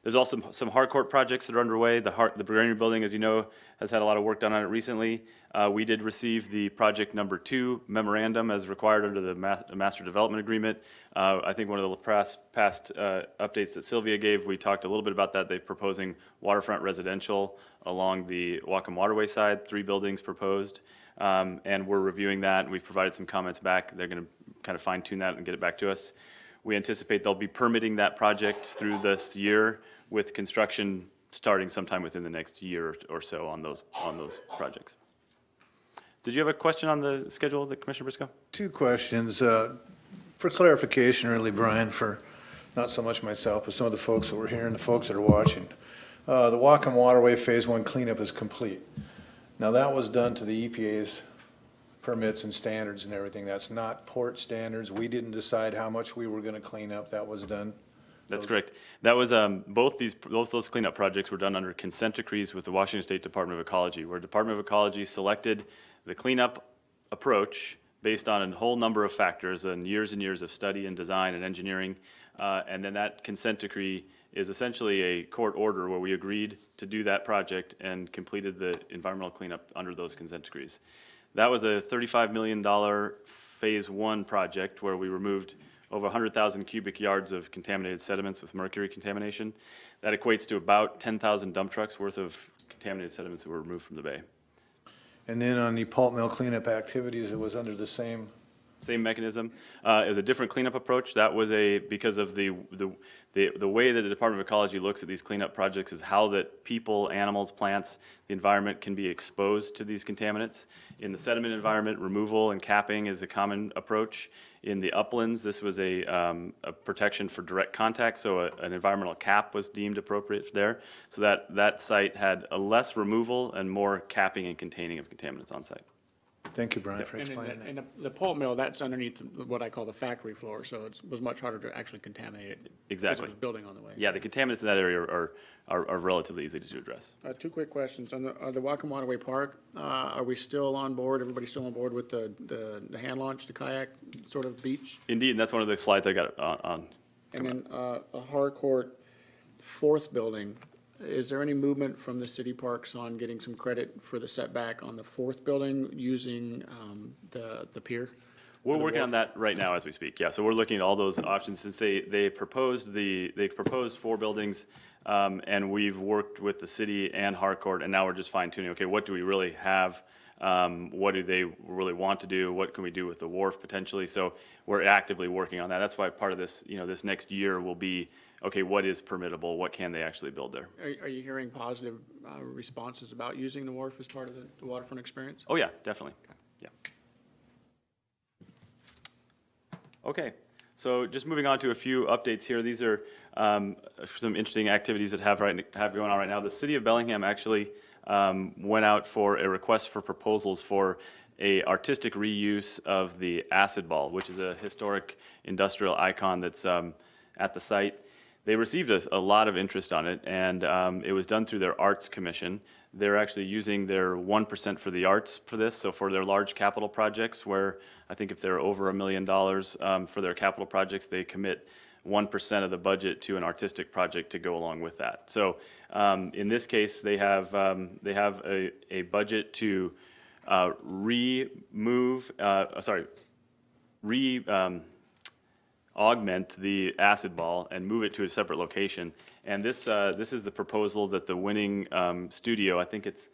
There's also some hardcourt projects that are underway. The Granary building, as you know, has had a lot of work done on it recently. We did receive the project number 2 memorandum as required under the master development agreement. I think one of the past updates that Sylvia gave, we talked a little bit about that. They're proposing waterfront residential along the Whatcom Waterway side, 3 buildings proposed. And we're reviewing that, and we've provided some comments back. They're going to kind of fine-tune that and get it back to us. We anticipate they'll be permitting that project through this year, with construction starting sometime within the next year or so on those projects. Did you have a question on the schedule, Commissioner Briscoe? 2 questions. For clarification, really, Brian, for not so much myself, but some of the folks that were here and the folks that are watching. The Whatcom Waterway Phase 1 cleanup is complete. Now, that was done to the EPA's permits and standards and everything. That's not port standards. We didn't decide how much we were going to clean up. That was done. That's correct. That was both those cleanup projects were done under consent decrees with the Washington State Department of Ecology, where Department of Ecology selected the cleanup approach based on a whole number of factors and years of study and design and engineering. And then that consent decree is essentially a court order where we agreed to do that project and completed the environmental cleanup under those consent decrees. That was a $35 million Phase 1 project where we removed over 100,000 cubic yards of contaminated sediments with mercury contamination. That equates to about 10,000 dump trucks worth of contaminated sediments that were removed from the bay. And then on the pulp mill cleanup activities, it was under the same mechanism. It was a different cleanup approach. That was because of the way that the Department of Ecology looks at these cleanup projects is how that people, animals, plants, the environment can be exposed to these contaminants. In the sediment environment, removal and capping is a common approach. In the uplands, this was a protection for direct contact, so an environmental cap was deemed appropriate there. So that site had a less removal and more capping and containing of contaminants on site. Thank you, Brian, for explaining that. And the pulp mill, that's underneath what I call the factory floor, so it was much harder to actually contaminate it. Exactly. Because it was building on the way. Yeah, the contaminants in that area are relatively easy to address. 2 quick questions. On the Whatcom Waterway Park, are we still on board, everybody still on board with the hand launch, the kayak sort of beach? Indeed, and that's one of the slides I got on. And then a Harcourt fourth building, is there any movement from the city parks on getting some credit for the setback on the fourth building using the pier? We're working on that right now as we speak. Yeah, so we're looking at all those options since they proposed 4 buildings, and we've worked with the city and Harcourt, and now we're just fine tuning. Okay, what do we really have? What do they really want to do? What can we do with the wharf potentially? So we're actively working on that. That's why part of this, this next year will be, okay, what is permittable? What can they actually build there? Are you hearing positive responses about using the wharf as part of the waterfront experience? Oh yeah, definitely. Yeah. Okay, so just moving on to a few updates here. These are some interesting activities that have going on right now. The city of Bellingham actually went out for a request for proposals for a artistic reuse of the acid ball, which is a historic industrial icon that's at the site. They received a lot of interest on it, and it was done through their arts commission. They're actually using their 1% for the arts for this, so for their large capital projects, where I think if they're over $1 million for their capital projects, they commit 1% of the budget to an artistic project to go along with that. So in this case, they have a budget to augment the acid ball and move it to a separate location. And this is the proposal that the winning studio, I think it's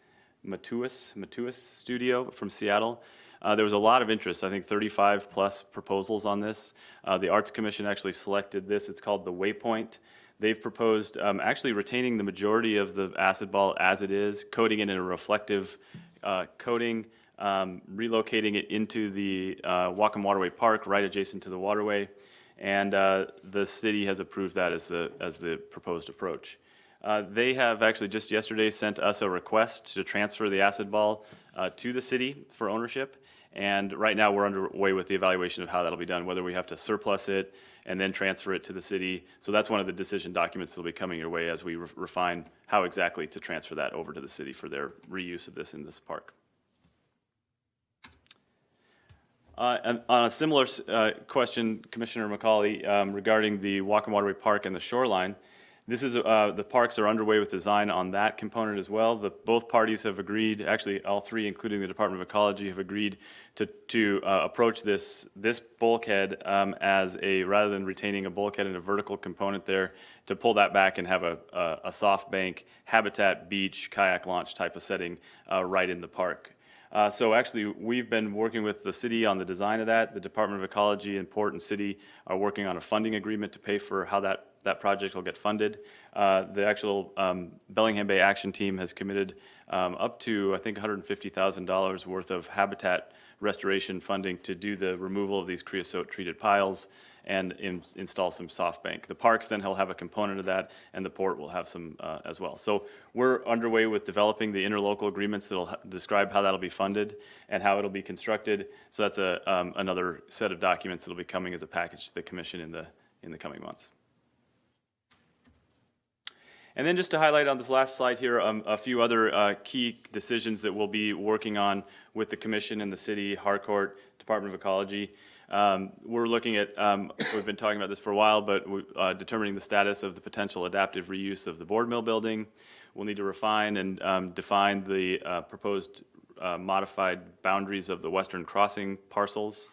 Matuus Studio from Seattle. There was a lot of interest, I think 35 plus proposals on this. The Arts Commission actually selected this. It's called the Waypoint. They've proposed actually retaining the majority of the acid ball as it is, coating it in a reflective coating, relocating it into the Whatcom Waterway Park right adjacent to the waterway. And the city has approved that as the proposed approach. They have actually just yesterday sent us a request to transfer the acid ball to the city for ownership. And right now we're underway with the evaluation of how that'll be done, whether we have to surplus it and then transfer it to the city. So that's one of the decision documents that'll be coming your way as we refine how exactly to transfer that over to the city for their reuse of this in this park. And on a similar question, Commissioner McCauley, regarding the Whatcom Waterway Park and the shoreline, this is the parks are underway with design on that component as well. Both parties have agreed, actually all three, including the Department of Ecology, have agreed to approach this bulkhead as rather than retaining a bulkhead and a vertical component there, to pull that back and have a soft bank, habitat, beach, kayak launch type of setting right in the park. So actually, we've been working with the city on the design of that. The Department of Ecology and Port and City are working on a funding agreement to pay for how that project will get funded. The actual Bellingham Bay Action Team has committed up to, I think, $150,000 worth of habitat restoration funding to do the removal of these creosote-treated piles and install some soft bank. The parks then will have a component of that, and the port will have some as well. So we're underway with developing the interlocal agreements that'll describe how that'll be funded and how it'll be constructed. So that's another set of documents that'll be coming as a package to the commission in the coming months. And then just to highlight on this last slide here, a few other key decisions that we'll be working on with the commission and the city, Harcourt, Department of Ecology. We're looking at, we've been talking about this for a while, but determining the status of the potential adaptive reuse of the board mill building. We'll need to refine and define the proposed modified boundaries of the western crossing parcels.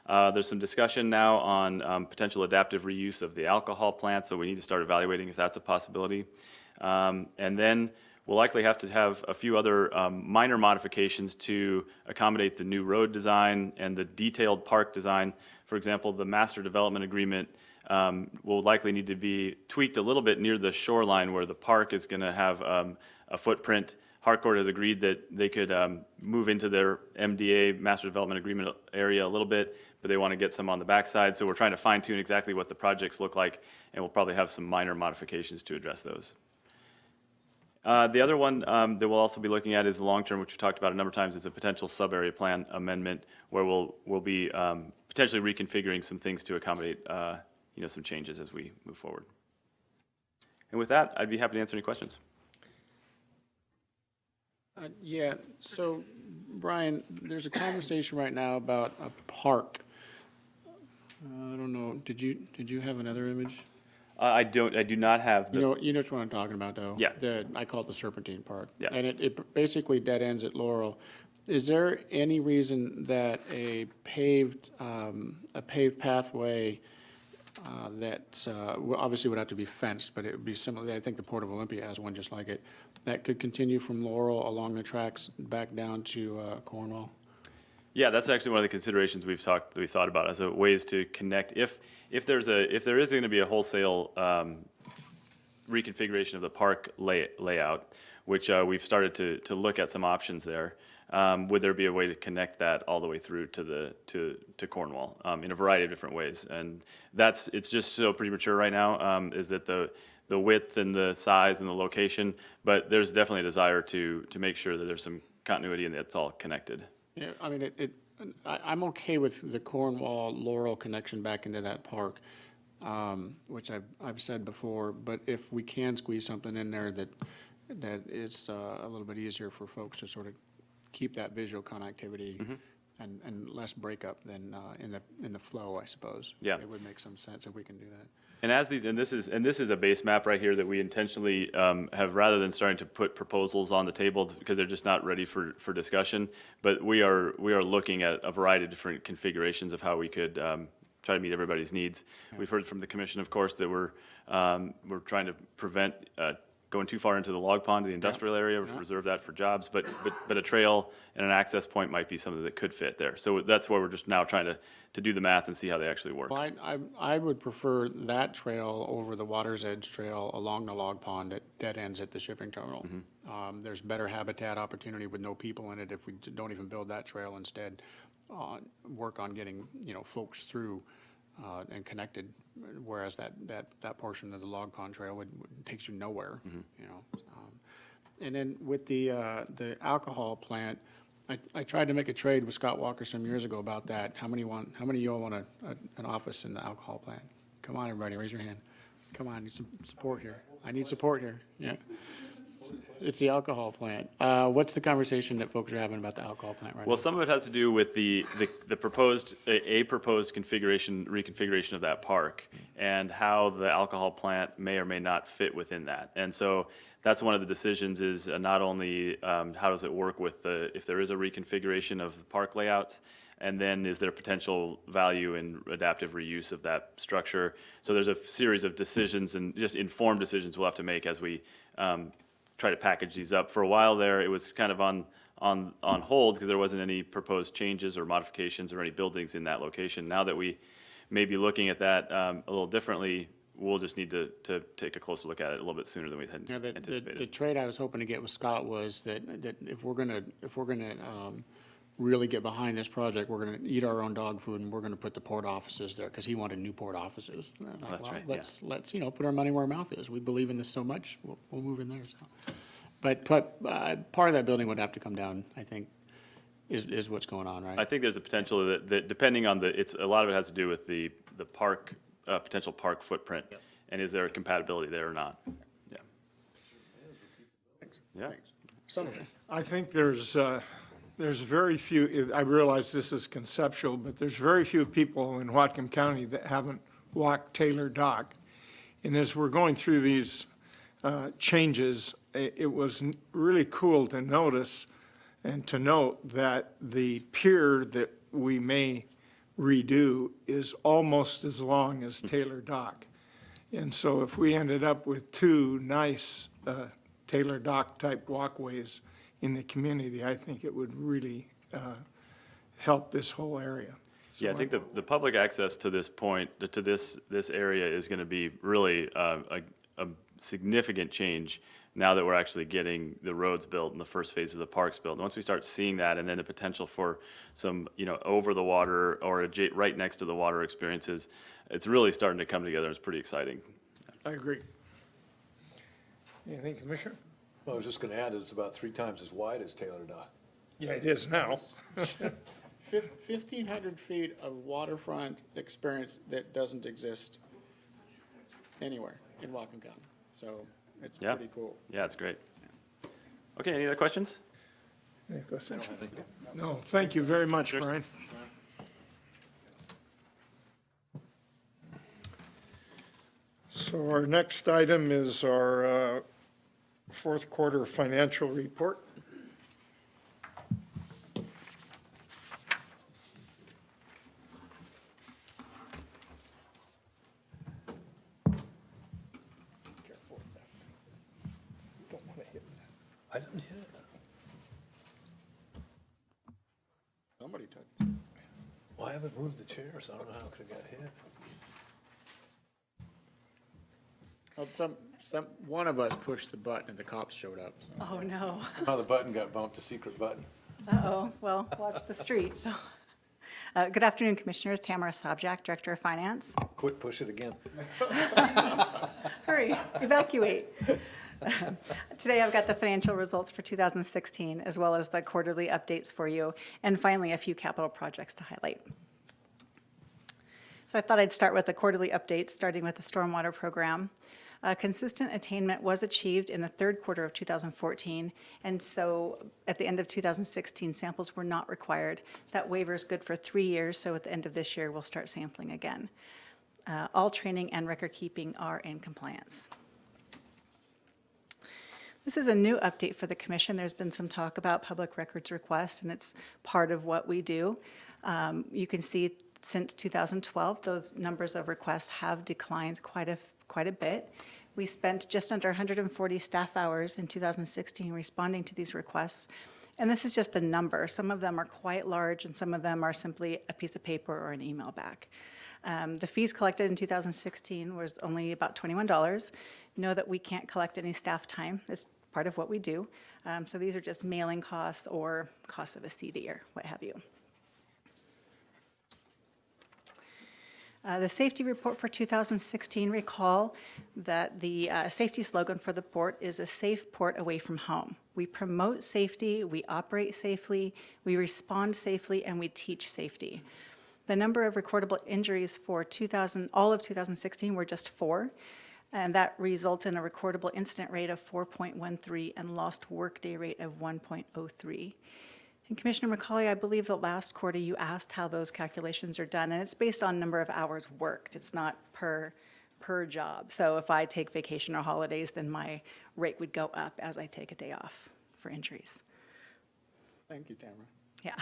There's some discussion now on potential adaptive reuse of the alcohol plant, so we need to start evaluating if that's a possibility. And then we'll likely have to have a few other minor modifications to accommodate the new road design and the detailed park design. For example, the master development agreement will likely need to be tweaked a little bit near the shoreline where the park is going to have a footprint. Harcourt has agreed that they could move into their MDA, Master Development Agreement area a little bit, but they want to get some on the backside. So we're trying to fine tune exactly what the projects look like, and we'll probably have some minor modifications to address those. The other one that we'll also be looking at is the long-term, which we talked about a number of times, is a potential sub-area plan amendment where we'll be potentially reconfiguring some things to accommodate some changes as we move forward. And with that, I'd be happy to answer any questions. Yeah, so Brian, there's a conversation right now about a park I don't know, did you have another image? I do not have the. You know which one I'm talking about, though? Yeah. I call it the Serpentine Park. Yeah. And it basically dead ends at Laurel. Is there any reason that a paved pathway that obviously would have to be fenced, but it would be similar, I think the Port of Olympia has one just like it, that could continue from Laurel along the tracks back down to Cornwall? Yeah, that's actually one of the considerations we've thought about as a ways to connect. If there is going to be a wholesale reconfiguration of the park layout, which we've started to look at some options there, would there be a way to connect that all the way through to Cornwall in a variety of different ways? And it's just so premature right now. Is that the width and the size and the location? But there's definitely a desire to make sure that there's some continuity and it's all connected. Yeah, I mean, I'm okay with the Cornwall-Laurel connection back into that park, which I've said before, but if we can squeeze something in there that is a little bit easier for folks to sort of keep that visual connectivity and less breakup than in the flow, I suppose. Yeah. It would make some sense if we can do that. And this is a base map right here that we intentionally have, rather than starting to put proposals on the table because they're just not ready for discussion. But we are looking at a variety of different configurations of how we could try to meet everybody's needs. Yeah. We've heard from the commission, of course, that we're trying to prevent going too far into the log pond, the industrial area, reserve that for jobs. But a trail and an access point might be something that could fit there. So that's where we're just now trying to do the math and see how they actually work. Well, I would prefer that trail over the Water's Edge Trail along the log pond that dead ends at the shipping terminal. There's better habitat opportunity with no people in it if we don't even build that trail, instead work on getting folks through and connected, whereas that portion of the log pond trail takes you nowhere. And then with the alcohol plant, I tried to make a trade with Scott Walker some years ago about that. How many of y'all want an office in the alcohol plant? Come on, everybody, raise your hand. Come on, I need some support here. I need support here. Yeah. It's the alcohol plant. What's the conversation that folks are having about the alcohol plant right now? Well, some of it has to do with the proposed reconfiguration of that park and how the alcohol plant may or may not fit within that. And so that's one of the decisions is not only how does it work with if there is a reconfiguration of the park layouts, and then is there potential value in adaptive reuse of that structure. So there's a series of decisions and just informed decisions we'll have to make as we try to package these up. For a while there, it was kind of on hold because there wasn't any proposed changes or modifications or any buildings in that location. Now that we may be looking at that a little differently, we'll just need to take a closer look at it a little bit sooner than we had anticipated. The trade I was hoping to get with Scott was that if we're gonna really get behind this project, we're gonna eat our own dog food and we're gonna put the port offices there, because he wanted new port offices. Like, that's right, Let's put our money where our mouth is. We believe in this so much, we'll move in there. So. But part of that building would have to come down, I think, is what's going on, right? I think there's a potential that depending on a lot of it has to do with the park, potential park footprint, and is there a compatibility there or not? Yeah. Thanks. Yeah. Thanks. Some of it. I think there's very few, I realize this is conceptual, but there's very few people in Whatcom County that haven't walked Taylor Dock. And as we're going through these changes, it was really cool to notice and to note that the pier that we may redo is almost as long as Taylor Dock. And so if we ended up with two nice Taylor Dock type walkways in the community, I think it would really help this whole area. So yeah, I think the public access to this point, to this area is going to be really a significant change now that we're actually getting the roads built and the first phase of the parks built. And once we start seeing that, and then the potential for some, over the water or right next to the water experiences, it's really starting to come together. It's pretty exciting. I agree. Anything, Commissioner? Well, I was just going to add, it's about 3 times as wide as Taylor Dock. Yeah, it is now. 1,500 feet of waterfront experience that doesn't exist anywhere in Whatcom County. So it's pretty cool. Yeah, it's great. Okay, any other questions? Any questions? No, thank you very much, Brian. So our next item is our fourth quarter financial report. Careful with that. Don't want to hit that. I didn't hit it. Somebody touched it. Well, I haven't moved the chair, so I don't know how it could have got hit. Well, one of us pushed the button and the cops showed up. so. Oh, no. How the button got bumped, the secret button. Uh-oh, well, watch the street, so. Good afternoon, Commissioners. Tamara Sobjak, Director of Finance. Quick, push it again. Hurry, evacuate. Today, I've got the financial results for 2016, as well as the quarterly updates for you, and finally, a few capital projects to highlight. So I thought I'd start with the quarterly updates, starting with the stormwater program. Consistent attainment was achieved in the third quarter of 2014, and so at the end of 2016, samples were not required. That waiver is good for 3 years, so at the end of this year, we'll start sampling again. All training and record keeping are in compliance. This is a new update for the Commission. There's been some talk about public records requests, and it's part of what we do. You can see since 2012, those numbers of requests have declined quite a bit. We spent just under 140 staff hours in 2016 responding to these requests. And this is just the number. Some of them are quite large, and some of them are simply a piece of paper or an email back. The fees collected in 2016 was only about $21. Know that we can't collect any staff time. It's part of what we do. So these are just mailing costs or costs of a CD or what have you. The safety report for 2016, recall that the safety slogan for the port is a safe port away from home. We promote safety, we operate safely, we respond safely, and we teach safety. The number of recordable injuries for all of 2016 were just 4, and that results in a recordable incident rate of 4.13 and lost workday rate of 1.03. And Commissioner McCauley, I believe that last quarter you asked how those calculations are done, and it's based on number of hours worked. It's not per job. So if I take vacation or holidays, then my rate would go up as I take a day off for injuries. Thank you, Tamara. Yeah.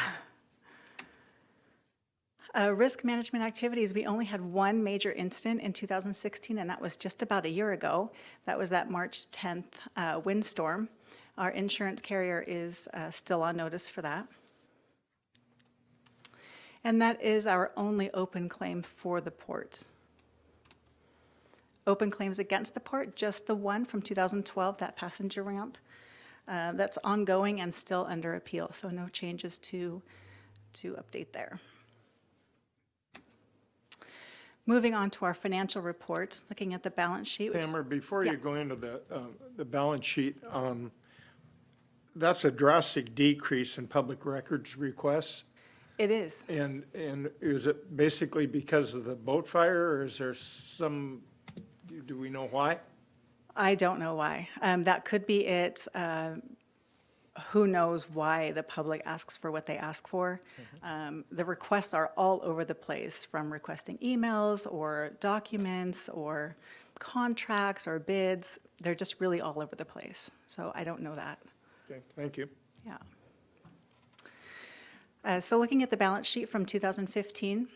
Risk management activities, we only had one major incident in 2016, and that was just about a year ago. That was that March 10th windstorm. Our insurance carrier is still on notice for that. And that is our only open claim for the port. Open claims against the port, just the one from 2012, that passenger ramp. That's ongoing and still under appeal, so no changes to update there. Moving on to our financial reports, looking at the balance sheet. Tamara, before you go into the balance sheet, that's a drastic decrease in public records requests. It is. And is it basically because of the boat fire, or is there do we know why? I don't know why. That could be it. Who knows why the public asks for what they ask for. The requests are all over the place, from requesting emails or documents or contracts or bids. They're just really all over the place. So I don't know that. Okay, thank you. Yeah. So looking at the balance sheet from 2015,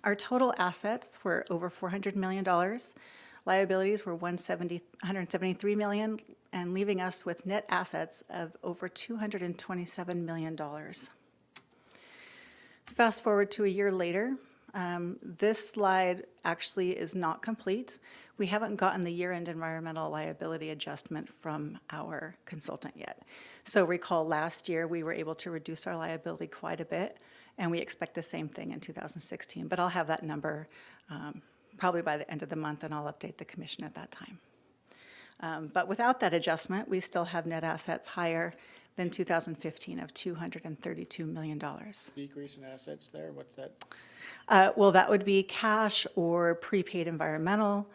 our total assets were over $400 million. Liabilities were $173 million, and leaving us with net assets of over $227 million. Fast forward to a year later, this slide actually is not complete. We haven't gotten the year-end environmental liability adjustment from our consultant yet. So recall last year we were able to reduce our liability quite a bit, and we expect the same thing in 2016. But I'll have that number probably by the end of the month, and I'll update the commission at that time. But without that adjustment, we still have net assets higher than 2015 of $232 million. Decrease in assets there, what's that? Well, that would be cash or prepaid environmental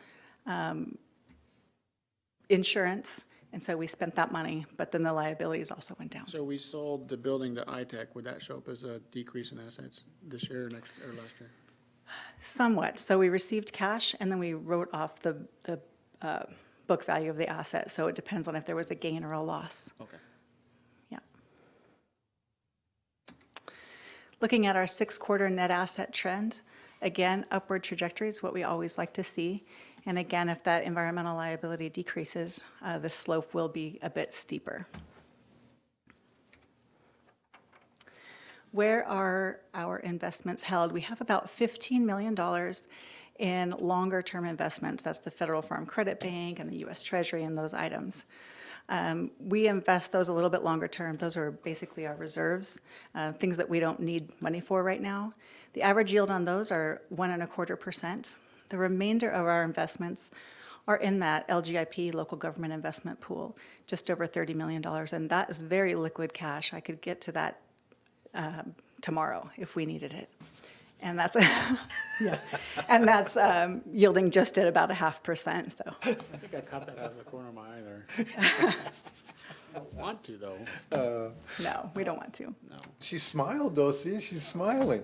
insurance, and so we spent that money, but then the liabilities also went down. So we sold the building to ITEC. Would that show up as a decrease in assets this year or last year? Somewhat. So we received cash, and then we wrote off the book value of the asset. So it depends on if there was a gain or a loss. Okay. Yeah. Looking at our 6-quarter net asset trend, again, upward trajectory is what we always like to see. And again, if that environmental liability decreases, the slope will be a bit steeper. Where are our investments held? We have about $15 million in longer-term investments. That's the Federal Farm Credit Bank and the U.S. Treasury and those items. We invest those a little bit longer term. Those are basically our reserves, things that we don't need money for right now. The average yield on those are 1.25%. The remainder of our investments are in that LGIP, local government investment pool, just over $30 million. And that is very liquid cash. I could get to that tomorrow if we needed it. And that's, yeah, and that's yielding just at about 0.5%, so. I think I caught that out of the corner of my eye there. I don't want to, though. No, we don't want to. No. She smiled, though, see, she's smiling.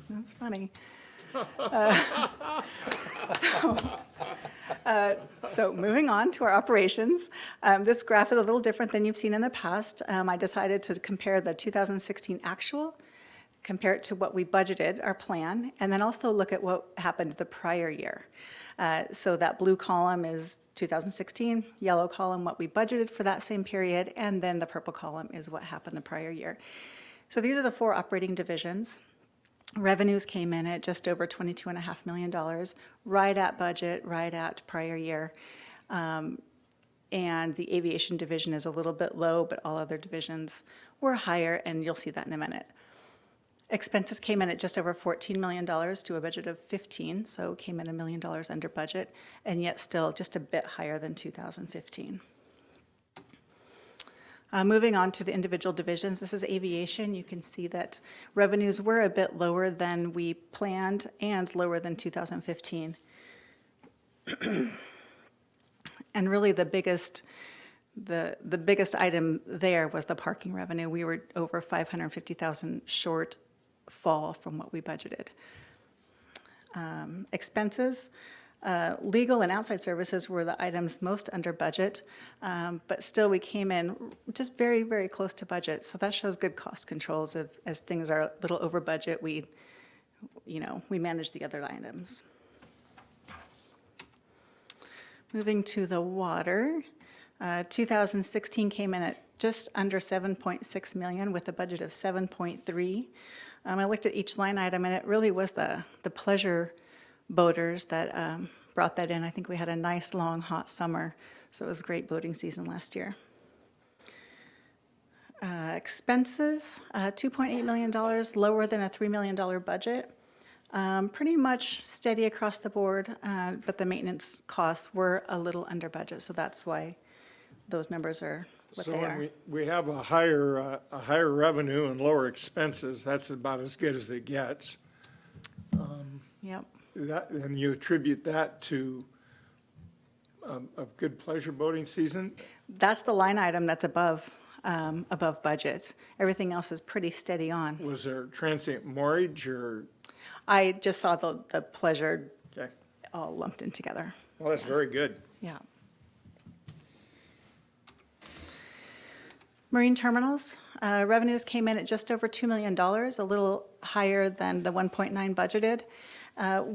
That's funny. So moving on to our operations, this graph is a little different than you've seen in the past. I decided to compare the 2016 actual, compare it to what we budgeted, our plan, and then also look at what happened the prior year. So that blue column is 2016, yellow column what we budgeted for that same period, and then the purple column is what happened the prior year. So these are the 4 operating divisions. Revenues came in at just over $22.5 million, right at budget, right at prior year. And the aviation division is a little bit low, but all other divisions were higher, and you'll see that in a minute. Expenses came in at just over $14 million to a budget of 15, so came in $1 million under budget, and yet still just a bit higher than 2015. Moving on to the individual divisions, this is aviation. You can see that revenues were a bit lower than we planned and lower than 2015. And really the biggest item there was the parking revenue. We were over $550,000 short fall from what we budgeted. Expenses. Legal and outside services were the items most under budget, but still we came in just very, very close to budget. So that shows good cost controls. As things are a little over budget, we manage the other items. Moving to the water, 2016 came in at just under $7.6 million with a budget of $7.3. I looked at each line item, and it really was the pleasure boaters that brought that in. I think we had a nice, long, hot summer, so it was a great boating season last year. Expenses, $2.8 million, lower than a $3 million budget. Pretty much steady across the board, but the maintenance costs were a little under budget, so that's why those numbers are what So they when are. we have a higher revenue and lower expenses, that's about as good as it gets. Yep. And you attribute that to a good pleasure boating season? That's the line item that's above budget. Everything else is pretty steady on. Was there transient mortgage or? I just saw the pleasure Okay. all lumped in together. Well, that's very good. Yeah. Marine terminals, revenues came in at just over $2 million, a little higher than the 1.9 budgeted.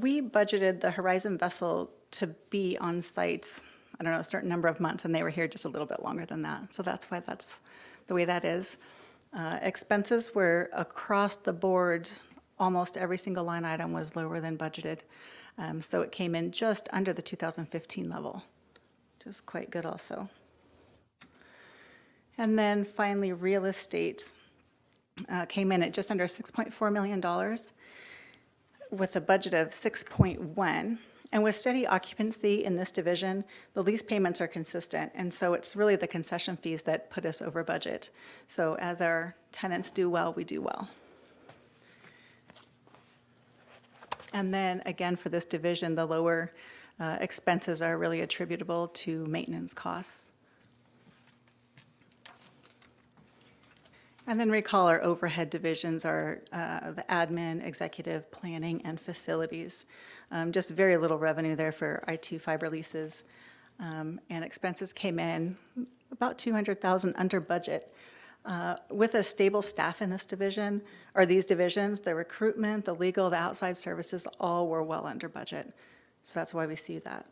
We budgeted the Horizon vessel to be on site, I don't know, a certain number of months, and they were here just a little bit longer than that. So that's why that's the way that is. Expenses were across the board, almost every single line item was lower than budgeted. So it came in just under the 2015 level, which is quite good also. And then finally, real estate came in at just under $6.4 million with a budget of 6.1. And with steady occupancy in this division, the lease payments are consistent. And so it's really the concession fees that put us over budget. So as our tenants do well, we do well. And then again, for this division, the lower expenses are really attributable to maintenance costs. And then recall our overhead divisions are the admin, executive, planning, and facilities. Just very little revenue there for IT fiber leases. And expenses came in about $200,000 under budget. With a stable staff in this division, or these divisions, the recruitment, the legal, the outside services, all were well under budget. So that's why we see that.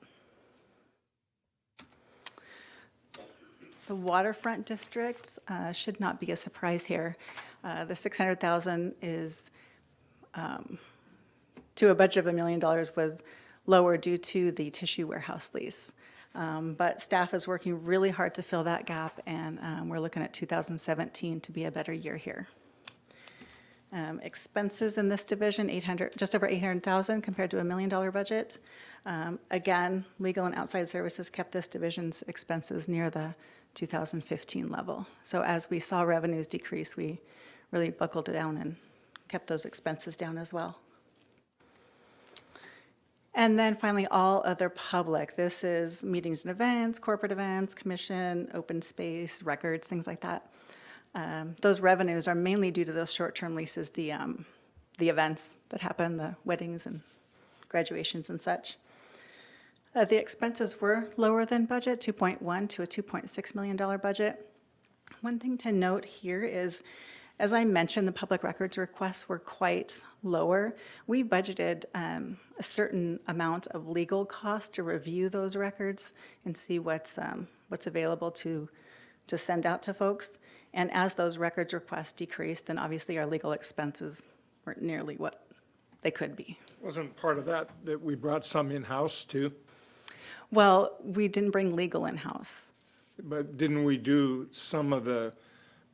The waterfront districts should not be a surprise here. The $600,000 is, to a budget of $1 million, was lower due to the tissue warehouse lease. But staff is working really hard to fill that gap, and we're looking at 2017 to be a better year here. Expenses in this division, just over $800,000 compared to a $1 million budget. Again, legal and outside services kept this division's expenses near the 2015 level. So as we saw revenues decrease, we really buckled down and kept those expenses down as well. And then finally, all other public. This is meetings and events, corporate events, commission, open space, records, things like that. Those revenues are mainly due to those short-term leases, the events that happen, the weddings and graduations and such. The expenses were lower than budget, 2.1 to a $2.6 million budget. One thing to note here is, as I mentioned, the public records requests were quite lower. We budgeted a certain amount of legal costs to review those records and see what's available to send out to folks. And as those records requests decreased, then obviously our legal expenses weren't nearly what they could be. Wasn't part of that we brought some in-house too? Well, we didn't bring legal in-house. But didn't we do some of the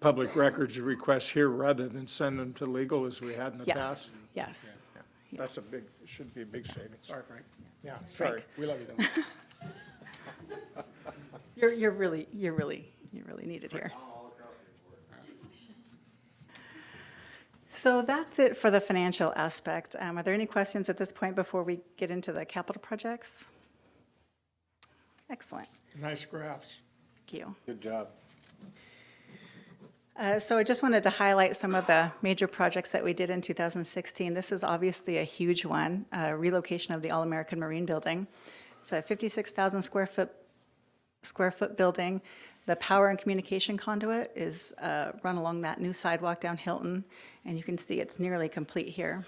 public records requests here rather than send them to legal as we had in the Yes, past? yes. Yeah. That's should be a big savings. Sorry, Frank. Yeah, sorry. We love you though. You're really needed here. So that's it for the financial aspect. Are there any questions at this point before we get into the capital projects? Excellent. Nice graphs. Thank you. Good job. So I just wanted to highlight some of the major projects that we did in 2016. This is obviously a huge one, relocation of the All-American Marine Building. It's a 56,000 square foot building. The power and communication conduit is run along that new sidewalk down Hilton, and you can see it's nearly complete here.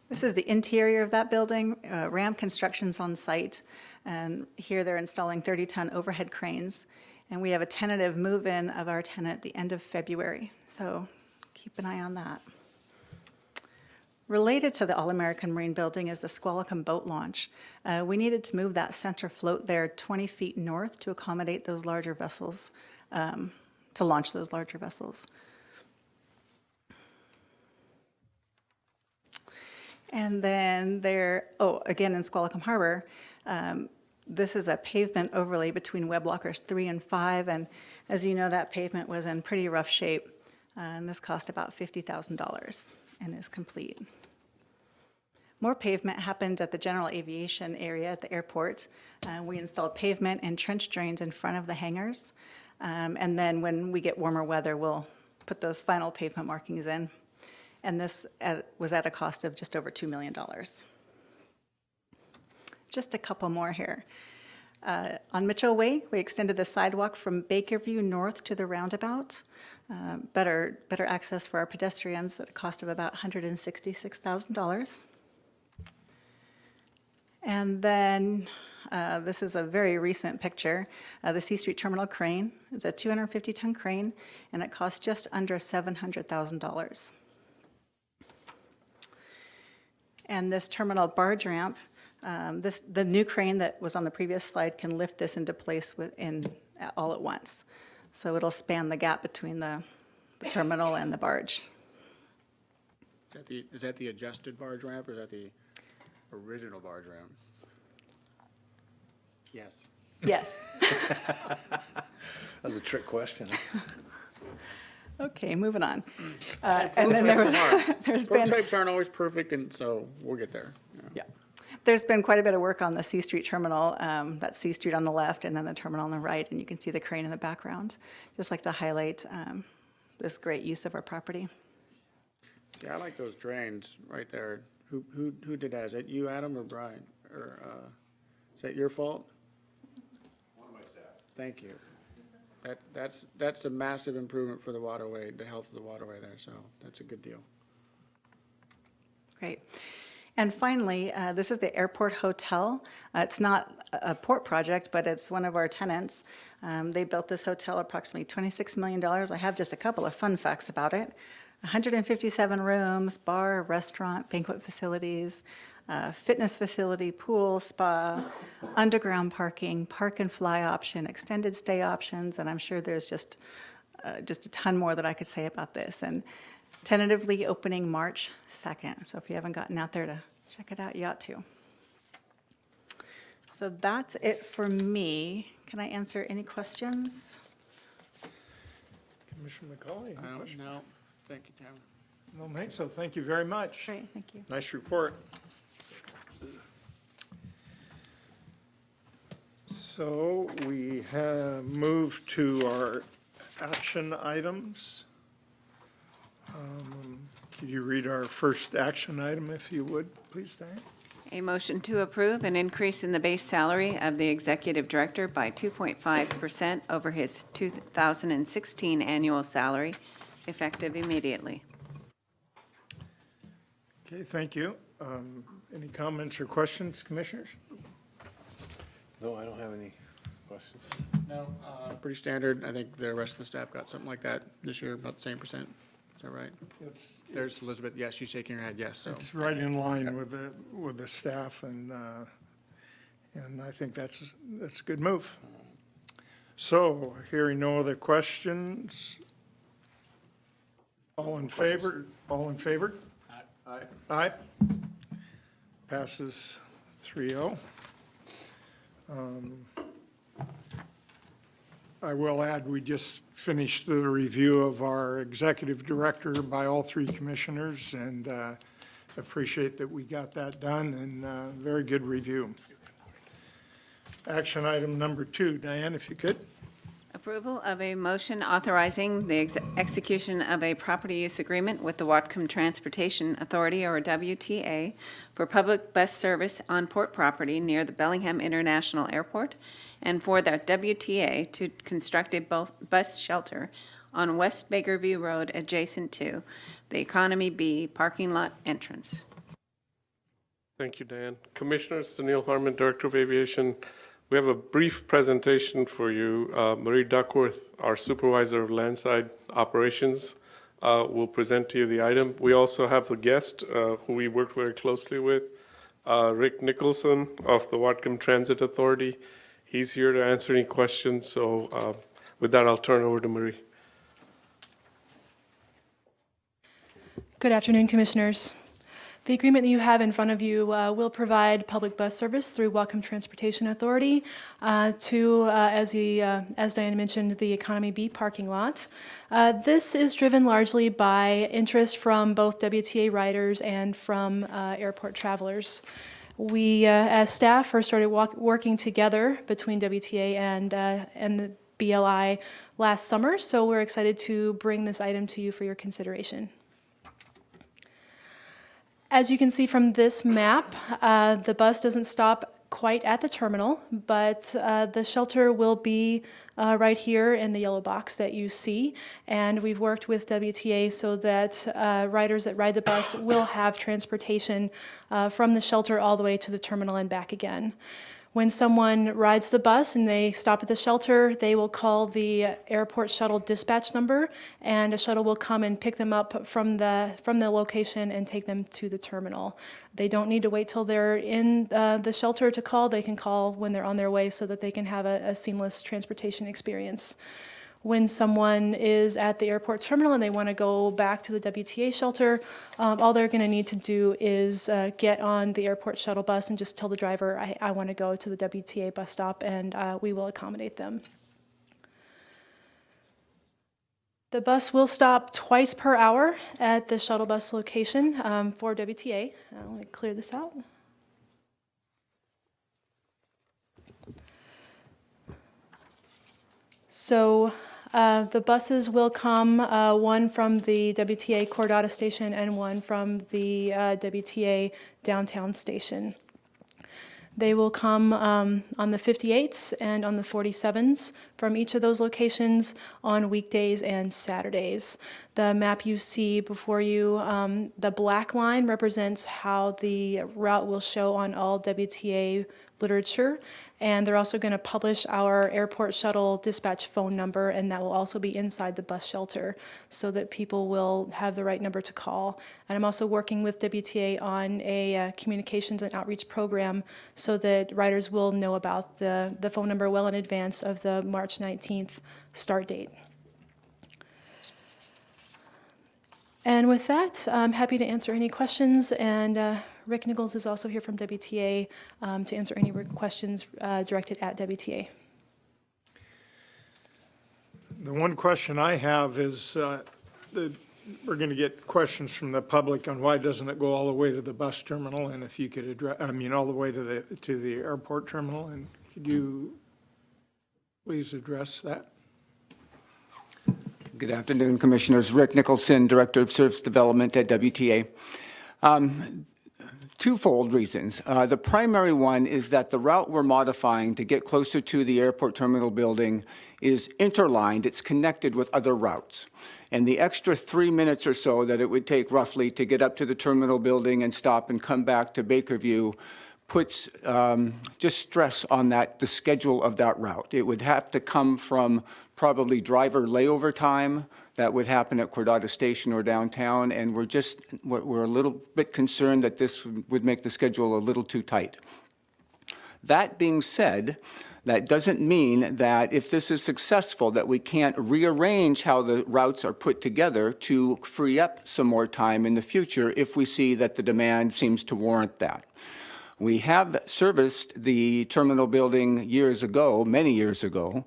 This is the interior of that building. Ram Construction's on site, and here they're installing 30-ton overhead cranes. And we have a tentative move-in of our tenant at the end of February, so keep an eye on that. Related to the All-American Marine Building is the Squalicum Boat Launch. We needed to move that center float there 20 feet north to accommodate those larger vessels, to launch those larger vessels. And then again in Squalicum Harbor, this is a pavement overlay between web lockers 3 and 5, and as you know, that pavement was in pretty rough shape, and this cost about $50,000 and is complete. More pavement happened at the general aviation area at the airport. We installed pavement and trench drains in front of the hangars, and then when we get warmer weather, we'll put those final pavement markings in, and this was at a cost of just over $2 million. Just a couple more here. On Mitchell Way, we extended the sidewalk from Bakerview north to the roundabout. Better access for our pedestrians at a cost of about $166,000. And then this is a very recent picture. The C Street Terminal crane. It's a 250-ton crane, and it costs just under $700,000. And this terminal barge ramp, the new crane that was on the previous slide can lift this into place all at once. So it'll span the gap between the terminal and the barge. Is that the adjusted barge ramp, or is that the original barge ramp? Yes. Yes. That was a trick question. Okay, moving on. And then there's been... Prototypes aren't always perfect, and so we'll get there. Yeah. There's been quite a bit of work on the C Street terminal. That's C Street on the left and then the terminal on the right, and you can see the crane in the background. Just like to highlight this great use of our property. Yeah, I like those drains right there. Who did that? Is that you, Adam, or Brian? Or is that your fault? One of my staff. Thank you. That's a massive improvement for the waterway, the health of the waterway there, so that's a good deal. Great. And finally, this is the Airport Hotel. It's not a port project, but it's one of our tenants. They built this hotel approximately $26 million. I have just a couple of fun facts about it. 157 rooms, bar, restaurant, banquet facilities, fitness facility, pool, spa, underground parking, park and fly option, extended stay options, and I'm sure there's just a ton more that I could say about this. And tentatively opening March 2nd. So if you haven't gotten out there to check it out, you ought to. So that's it for me. Can I answer any questions? Commissioner McCauley, any questions? No, thank you, Tamara. I don't think so. Thank you very much. Great, thank you. Nice report. So we have moved to our action items. Could you read our first action item, if you would, please, Diane? A motion to approve an increase in the base salary of the executive director by 2.5% over his 2016 annual salary, effective immediately. Okay, thank you. Any comments or questions, commissioners? No, I don't have any questions. No. Pretty standard. I think the rest of the staff got something like that this year, about the same percent. Is that right? There's Elizabeth. Yes, she's shaking her head. Yes. So It's right in line with the staff, and I think that's a good move. So, hearing no other questions, all in favor? All in favor? Aye. Aye. Passes 3-0. I will add, we just finished the review of our executive director by all three commissioners, and appreciate that we got that done, and very good review. Action item number 2, Diane, if you could. Approval of a motion authorizing the execution of a property use agreement with the Whatcom Transportation Authority, or WTA, for public bus service on port property near the Bellingham International Airport, and for the WTA to construct a bus shelter on West Bakerview Road adjacent to the Economy B parking lot entrance. Thank you, Dan. Commissioners, Sunil Harman, Director of Aviation. We have a brief presentation for you. Marie Duckworth, our Supervisor of Landside Operations, will present to you the item. We also have the guest who we worked very closely with, Rick Nicholson of the Whatcom Transit Authority. He's here to answer any questions. So with that, I'll turn it over to Marie. Good afternoon, Commissioners. The agreement that you have in front of you will provide public bus service through Whatcom Transportation Authority to, as Diane mentioned, the Economy B parking lot. This is driven largely by interest from both WTA riders and from airport travelers. We, as staff, first started working together between WTA and the BLI last summer, so we're excited to bring this item to you for your consideration. As you can see from this map, the bus doesn't stop quite at the terminal, but the shelter will be right here in the yellow box that you see. And we've worked with WTA so that riders that ride the bus will have transportation from the shelter all the way to the terminal and back again. When someone rides the bus and they stop at the shelter, they will call the airport shuttle dispatch number, and a shuttle will come and pick them up from the location and take them to the terminal. They don't need to wait till they're in the shelter to call. They can call when they're on their way so that they can have a seamless transportation experience. When someone is at the airport terminal and they want to go back to the WTA shelter, all they're going to need to do is get on the airport shuttle bus and just tell the driver, I want to go to the WTA bus stop, and we will accommodate them. The bus will stop twice per hour at the shuttle bus location for WTA. Let me clear this out. So the buses will come, one from the WTA Cordata station and one from the WTA downtown station. They will come on the 58s and on the 47s from each of those locations on weekdays and Saturdays. The map you see before you, the black line represents how the route will show on all WTA literature, and they're also going to publish our airport shuttle dispatch phone number, and that will also be inside the bus shelter so that people will have the right number to call. And I'm also working with WTA on a communications and outreach program so that riders will know about the phone number well in advance of the March 19th start date. And with that, I'm happy to answer any questions, and Rick Nichols is also here from WTA to answer any questions directed at WTA. The one question I have is, we're going to get questions from the public on why doesn't it go all the way to the bus terminal, and if you could address, all the way to the airport terminal, and could you please address that? Good afternoon, Commissioners. Rick Nicholson, Director of Service Development at WTA. Twofold reasons. The primary one is that the route we're modifying to get closer to the airport terminal building is interlined. It's connected with other routes. And the extra 3 minutes or so that it would take roughly to get up to the terminal building and stop and come back to Bakerview puts just stress on the schedule of that route. It would have to come from probably driver layover time that would happen at Cordata Station or downtown, and we're a little bit concerned that this would make the schedule a little too tight. That being said, that doesn't mean that if this is successful that we can't rearrange how the routes are put together to free up some more time in the future if we see that the demand seems to warrant that. We have serviced the terminal building years ago, many years ago,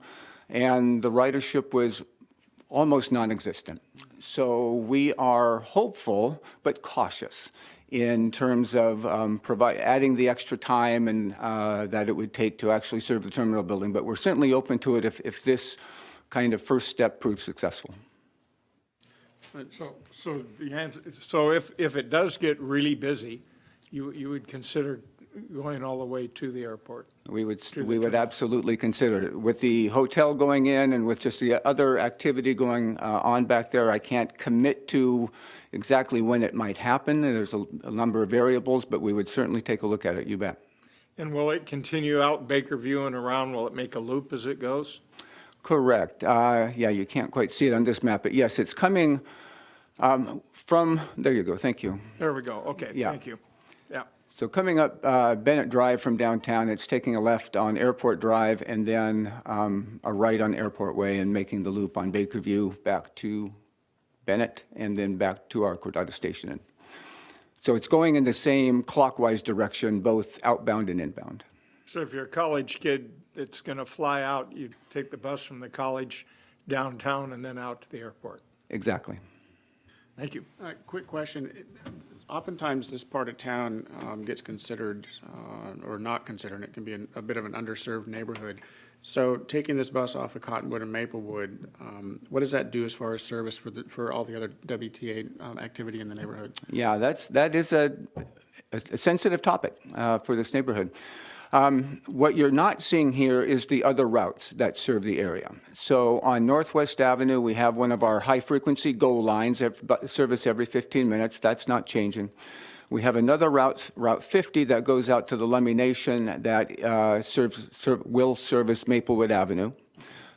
and the ridership was almost non-existent. So we are hopeful but cautious in terms of adding the extra time and that it would take to actually serve the terminal building. But we're certainly open to it if this kind of first step proves successful. So the answer, so if it does get really busy, you would consider going all the way to the airport? We would absolutely consider it. With the hotel going in and with just the other activity going on back there, I can't commit to exactly when it might happen. There's a number of variables, but we would certainly take a look at it, you bet. And will it continue out Bakerview and around? Will it make a loop as it goes? Correct. Yeah, you can't quite see it on this map, but yes, it's coming from, there you go, thank you. There we go, okay, Yeah. thank you. Yeah. So coming up Bennett Drive from downtown, it's taking a left on Airport Drive and then a right on Airport Way and making the loop on Bakerview back to Bennett and then back to our Cordata Station. So it's going in the same clockwise direction, both outbound and inbound. So if you're a college kid that's going to fly out, you take the bus from the college downtown and then out to the airport. Exactly. Thank you. Quick question. Oftentimes, this part of town gets considered or not considered, and it can be a bit of an underserved neighborhood. So taking this bus off of Cottonwood and Maplewood, what does that do as far as service for all the other WTA activity in the neighborhood? Yeah, that is a sensitive topic for this neighborhood. What you're not seeing here is the other routes that serve the area. So on Northwest Avenue, we have one of our high-frequency GO lines that service every 15 minutes. That's not changing. We have another route, Route 50, that goes out to the Lummi Nation that will service Maplewood Avenue.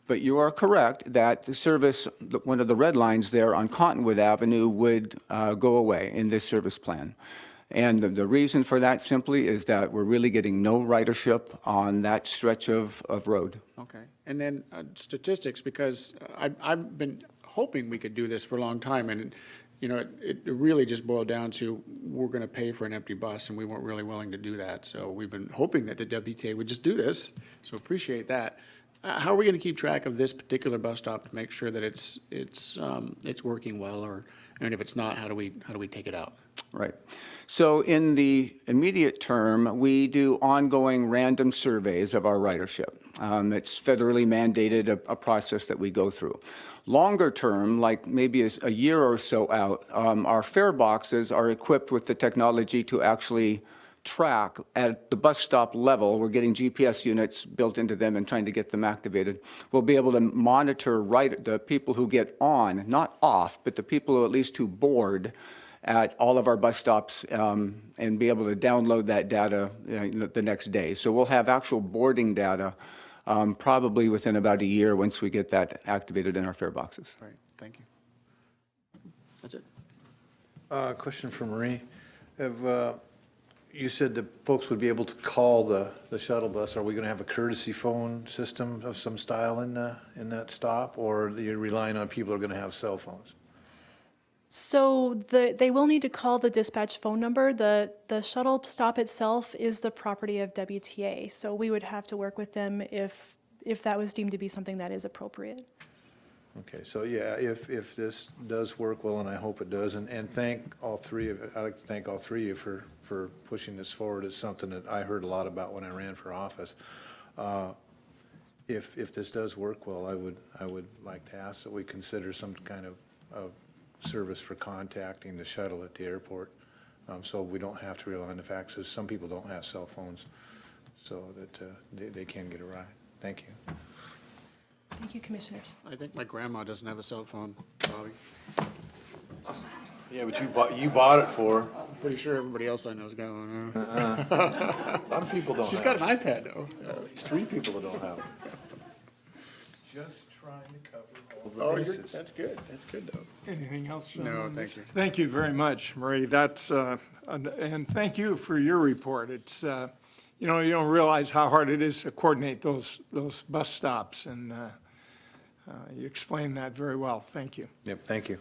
But you are correct that the service, one of the red lines there on Cottonwood Avenue would go away in this service plan. And the reason for that simply is that we're really getting no ridership on that stretch of road. Okay. And then statistics, because I've been hoping we could do this for a long time, and you know, it really just boiled down to we're going to pay for an empty bus, and we weren't really willing to do that. So we've been hoping that the WTA would just do this, so appreciate that. how are we going to keep track of this particular bus stop to make sure that it's working well, and if it's not, how do we take it out? Right. So in the immediate term, we do ongoing random surveys of our ridership. It's federally mandated, a process that we go through. Longer term, like maybe a year or so out, our fare boxes are equipped with the technology to actually track at the bus stop level. We're getting GPS units built into them and trying to get them activated. We'll be able to monitor the people who get on, not off, but the people who at least who board at all of our bus stops, and be able to download that data the next day. So we'll have actual boarding data probably within about a year once we get that activated in our fare boxes. Right, thank you. That's it. Question for Marie. You said that folks would be able to call the shuttle bus. Are we going to have a courtesy phone system of some style in that stop, or are you relying on people who are going to have cell phones? So they will need to call the dispatch phone number. The shuttle stop itself is the property of WTA, so we would have to work with them if that was deemed to be something that is appropriate. Okay, so yeah, if this does work well, and I hope it does, and thank all three of you, I'd like to thank all three of you for pushing this forward. It's something that I heard a lot about when I ran for office. If this does work well, I would like to ask that we consider some kind of service for contacting the shuttle at the airport, so we don't have to rely on the fax. Some people don't have cell phones, so that they can get a ride. Thank you. Thank you, Commissioners. I think my grandma doesn't have a cell phone, Bobby. Yeah, but you bought it for. I'm pretty sure everybody else I know is going. A lot of people don't. She's have got an iPad though. At least 3 people that don't have it. Just trying to cover all the bases. That's good. That's good though. Anything else? No, thank you. Thank you very much, Marie. That's, and thank you for your report. It's, you don't realize how hard it is to coordinate those bus stops, and you explained that very well. Thank you. Yep, thank you.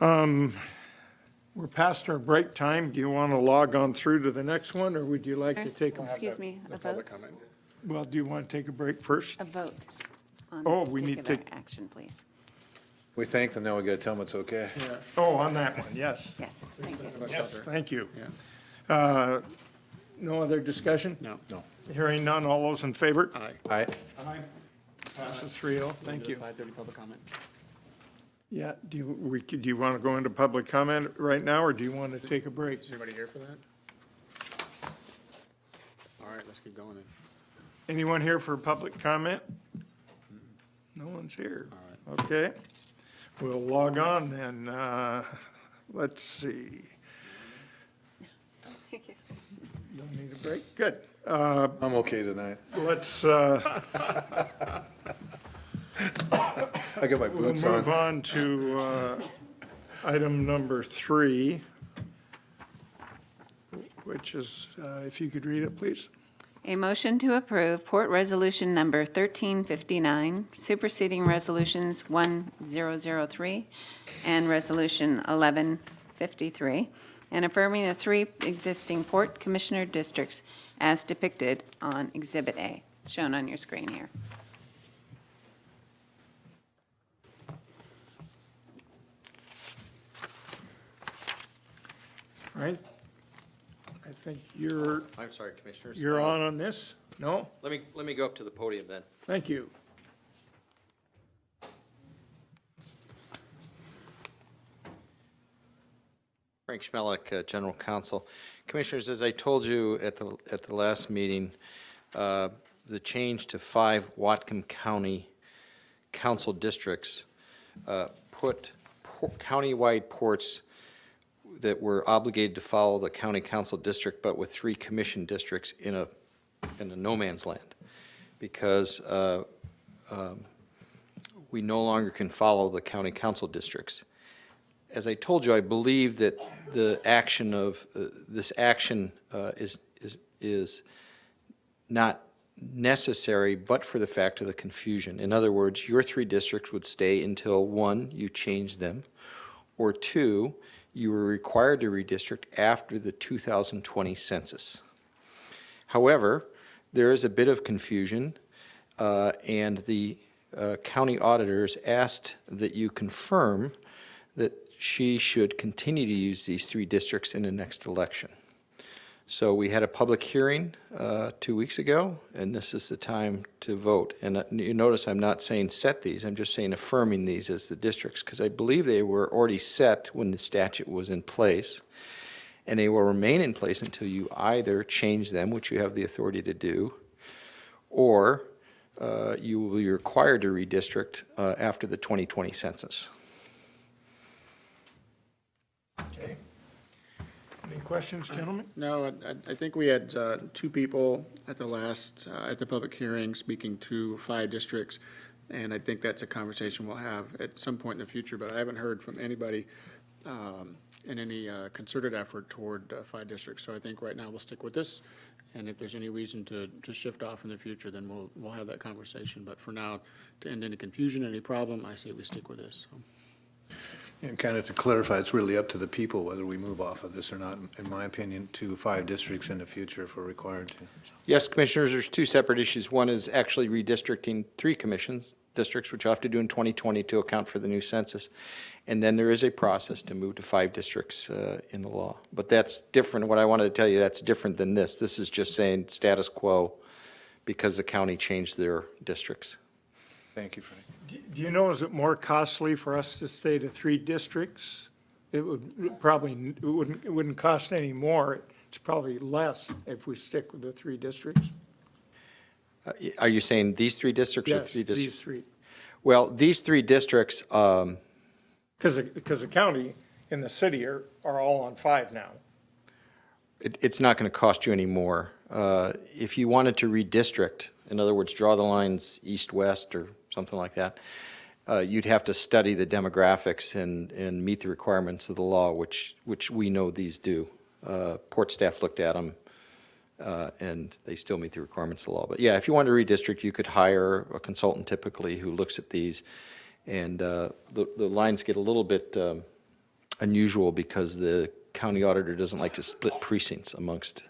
We're past our break time. Do you want to log on through to the next one, or would you like to take a? Excuse me, a vote? Well, do you want to take a break first? A vote on Oh, this we need to particular take- action, please. We thank them, now we gotta tell them it's okay. Oh, on that one, yes. Yes, thank you. Yes, thank you. Yeah. No other discussion? No. Hearing none, all those in favor? Aye. Aye. Aye. Passes 3-0, thank you. 5:30 public comment. Yeah, do you want to go into public comment right now, or do you want to take a break? Is anybody here for that? All right, let's keep going then. Anyone here for public comment? No one's here. Okay. We'll log on then. Let's see. Don't need a break? Good. I'm okay tonight. Let's, I got my we'll boots on. move on to item number 3, which is, if you could read it, please. A motion to approve Port Resolution Number 1359, superseding Resolutions 1003 and Resolution 1153, and affirming the 3 existing Port Commissioner districts as depicted on Exhibit A, shown on your screen here. All right. I think you're I'm sorry, Commissioners. on this? No? Let me go up to the podium then. Thank you. Frank Schmelik, General Counsel. Commissioners, as I told you at the last meeting, the change to 5 Whatcom County council districts put countywide ports that were obligated to follow the county council district, but with 3 commission districts in a no man's land, because we no longer can follow the county council districts. As I told you, I believe that the action of this action is not necessary, but for the fact of the confusion. In other words, your 3 districts would stay until 1, you change them, or 2, you were required to redistrict after the 2020 census. However, there is a bit of confusion and the county auditors asked that you confirm that she should continue to use these 3 districts in the next election. So we had a public hearing 2 weeks ago, and this is the time to vote. And you notice I'm not saying set these, I'm just saying affirming these as the districts, because I believe they were already set when the statute was in place, and they will remain in place until you either change them, which you have the authority to do, or you will be required to redistrict after the 2020 census. Okay. Any questions, gentlemen? No, I think we had 2 people at the last, at the public hearing speaking to 5 districts, and I think that's a conversation we'll have at some point in the future, but I haven't heard from anybody in any concerted effort toward 5 districts. So I think right now we'll stick with this, and if there's any reason to shift off in the future, then we'll have that conversation. But for now, to end any confusion, any problem, I say we stick with this. So. And kind of to clarify, it's really up to the people whether we move off of this or not, in my opinion, to 5 districts in the future if we're required to. Yes, Commissioners, there's 2 separate issues. One is actually redistricting 3 districts, which you'll have to do in 2020 to account for the new census. And then there is a process to move to 5 districts in the law. But that's different. What I wanted to tell you, that's different than this. This is just saying status quo because the county changed their districts. Thank you, Frank. Do you know, is it more costly for us to stay to 3 districts? It would probably, it wouldn't cost any more. It's probably less if we stick with the 3 districts. Are you saying these 3 districts or Yes, 3 districts? these 3. Well, these 3 districts, Because the county and the city are all on 5 now. it's not going to cost you any more. If you wanted to redistrict, in other words, draw the lines east-west or something like that, you'd have to study the demographics and meet the requirements of the law, which we know these do. Port staff looked at them, and they still meet the requirements of the law. But yeah, if you wanted to redistrict, you could hire a consultant typically who looks at these, and the lines get a little bit unusual because the county auditor doesn't like to split precincts amongst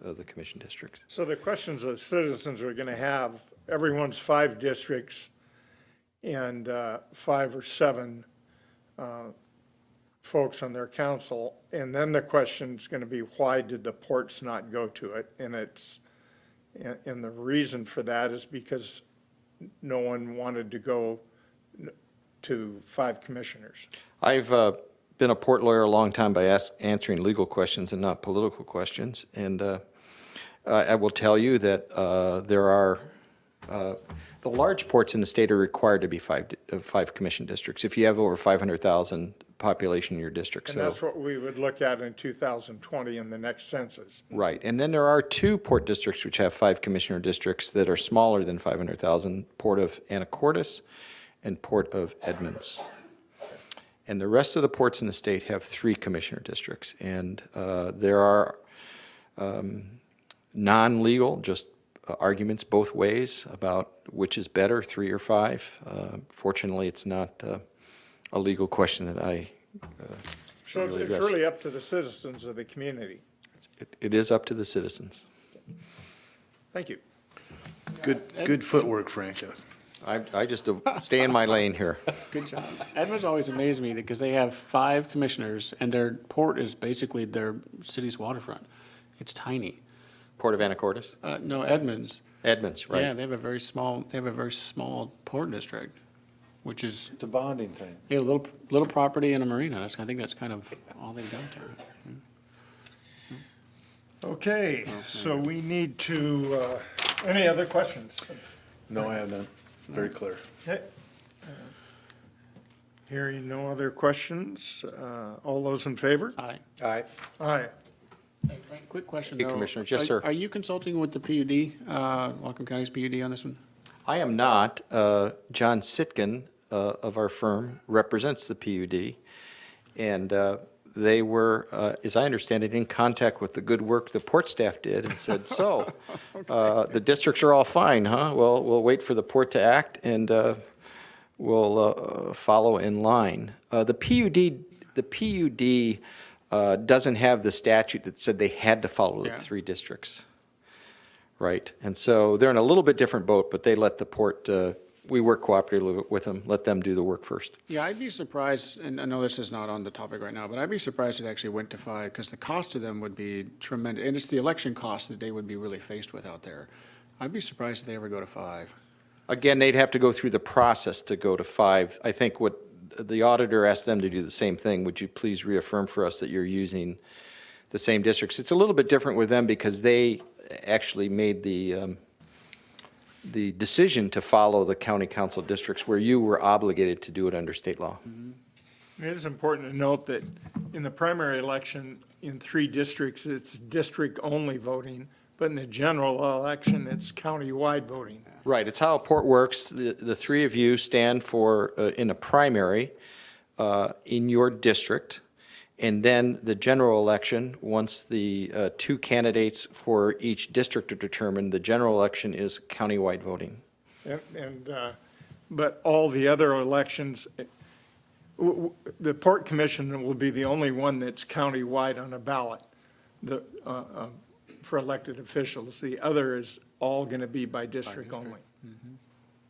the commission districts. So the questions that citizens are going to have, everyone's 5 districts and 5 or 7 folks on their council. And then the question is going to be, why did the ports not go to it? And the reason for that is because no one wanted to go to 5 commissioners. I've been a port lawyer a long time by answering legal questions and not political questions. And I will tell you that there are, the large ports in the state are required to be 5 commission districts if you have over 500,000 population in your district. And that's what we would look at in 2020 in the next census. Right. And then there are 2 port districts which have 5 commissioner districts that are smaller than 500,000, Port of Anacortes and Port of Edmonds. And the rest of the ports in the state have 3 commissioner districts. And there are non-legal, just arguments both ways about which is better, 3 or 5. Fortunately, it's not a legal question that I So it's really up to the citizens of the community. It is up to the citizens. Thank you. Good footwork, Frank. I just stay in my lane here. Good job. Edmonds always amazed me because they have 5 commissioners and their port is basically their city's waterfront. It's tiny. Port of Anacortes? No, Edmonds. Edmonds, right. Yeah, they have a very small port district, which is. It's a bonding thing. Yeah, a little property and a marina. I think that's kind of all they've done to it. Okay, so we need to, any other questions? No, I have none. Very clear. Okay. Hearing no other questions, all those in favor? Aye. Aye. Aye. Hey, Frank, quick question Hey, though. Commissioners. Yes, sir. Are you consulting with the PUD, Whatcom County's PUD on this one? I am not. John Sitkin of our firm represents the PUD, and they were, as I understand it, in contact with the good work the port staff did and said, so, the districts are all fine, huh? Well, we'll wait for the port to act and we'll follow in line. The PUD doesn't have the statute that said they had to follow the 3 districts. right? And so they're in a little bit different boat, but they let the port, we work cooperatively with them, let them do the work first. Yeah, I'd be surprised, and I know this is not on the topic right now, but I'd be surprised if it actually went to 5, because the cost to them would be tremendous, and it's the election cost that they would be really faced with out there. I'd be surprised if they ever go to 5. Again, they'd have to go through the process to go to 5. I think what the auditor asked them to do the same thing. Would you please reaffirm for us that you're using the same districts? It's a little bit different with them because they actually made the decision to follow the county council districts where you were obligated to do it under state law. It is important to note that in the primary election, in 3 districts, it's district-only voting, but in the general election, it's county-wide voting. Right, it's how a port works. The 3 of you stand for, in a primary, in your district, and then the general election, once the 2 candidates for each district are determined, the general election is countywide voting. But all the other elections, the Port Commission will be the only one that's countywide on a ballot for elected officials. The other is all going to be by district only.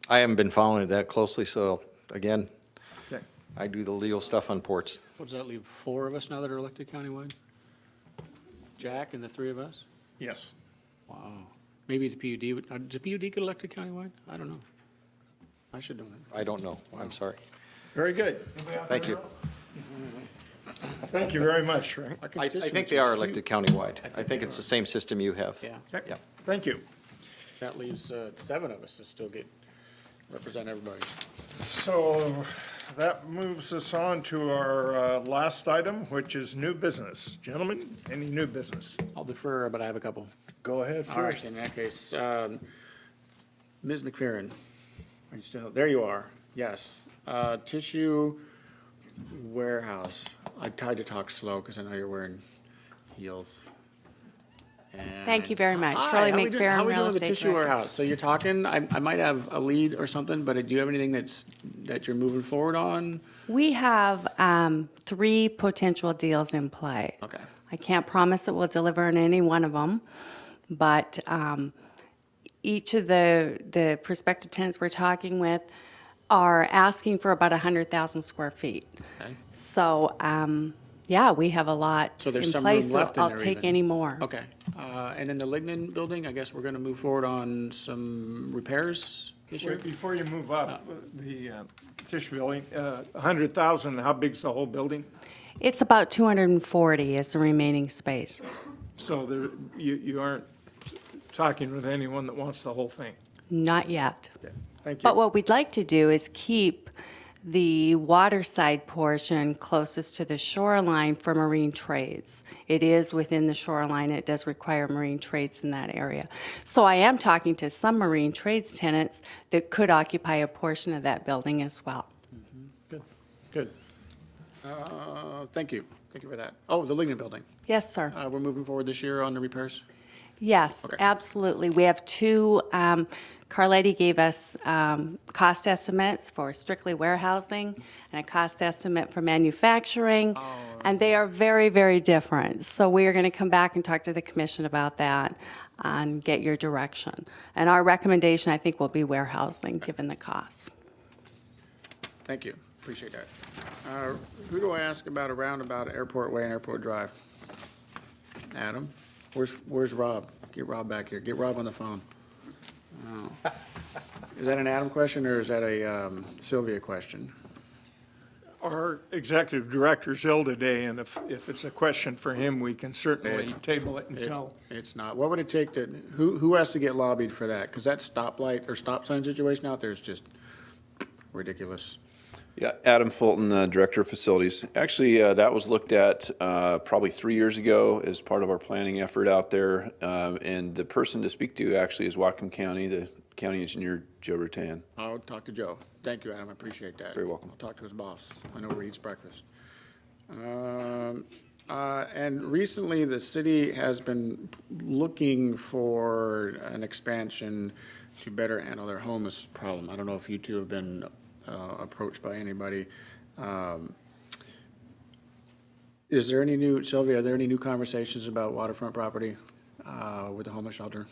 I haven't been following that closely, so again, Okay. I do the legal stuff on ports. What does that leave, 4 of us now that are elected countywide? Jack and the 3 of us? Yes. Wow. Maybe the PUD, does the PUD get elected countywide? I don't know. I should know that. I don't know, I'm sorry. Very good. Thank you. Thank you very much, Frank. I think they are elected countywide. I think it's the same system you have. Yeah. Okay. Thank you. That leaves 7 of us to still represent everybody. So that moves us on to our last item, which is new business. Gentlemen, any new business? I'll defer, but I have a couple. Go ahead All right, first. in that case, Ms. McPherron, are you still, there you are, yes. Tissue warehouse. I tried to talk slow because I know you're wearing heels. Thank you very much. Hi, Shirley how we doing- McPherron, How we Real doing with the Estate tissue Director. warehouse? So you're talking, I might have a lead or something, but do you have anything that you're moving forward on? We have 3 potential deals in play. Okay. I can't promise that we'll deliver on any one of them, but each of the prospective tenants we're talking with are asking for about 100,000 square feet. Okay. So, yeah, we have a lot So there's in some place, room so left in I'll there take even. any more. Okay. And then the Lignan building, I guess we're going to move forward on some repairs this year? Wait, before you move up, the tissue building, 100,000, how big's the whole building? It's about 240 is the remaining space. So there, you aren't talking with anyone that wants the whole thing? Not yet. Thank you. But what we'd like to do is keep the waterside portion closest to the shoreline for marine trades. It is within the shoreline. It does require marine trades in that area. So I am talking to some marine trades tenants that could occupy a portion of that building as well. Good. Thank you. Thank you for that. Oh, the Lignan building. Yes, sir. We're moving forward this year on the repairs? Yes, Okay. absolutely. We have 2, Carletti gave us cost estimates for strictly warehousing and a cost estimate for manufacturing, and they are very, very different. So we are going to come back and talk to the commission about that and get your direction. And our recommendation, I think, will be warehousing, given the costs. Thank you. Appreciate that. Who do I ask about a roundabout at Airport Way and Airport Drive? Adam? Where's Rob? Get Rob back here. Get Rob on the phone. Oh. Is that an Adam question or is that a Sylvia question? Our executive director's ill today, and if it's a question for him, we can certainly table it until. It's not. What would it take to, who has to get lobbied for that? Because that stoplight or stop sign situation out there is just ridiculous. Yeah, Adam Fulton, Director of Facilities. Actually, that was looked at probably 3 years ago as part of our planning effort out there. And the person to speak to actually is Whatcom County, the county engineer, Joe Rutan. I'll talk to Joe. Thank you, Adam. I appreciate that. Very welcome. I'll talk to his boss. I know where he eats breakfast. And recently, the city has been looking for an expansion to better handle their homeless problem. I don't know if you two have been approached by anybody. Is there any new, Sylvia, are there any new conversations about waterfront property with the homeless shelter?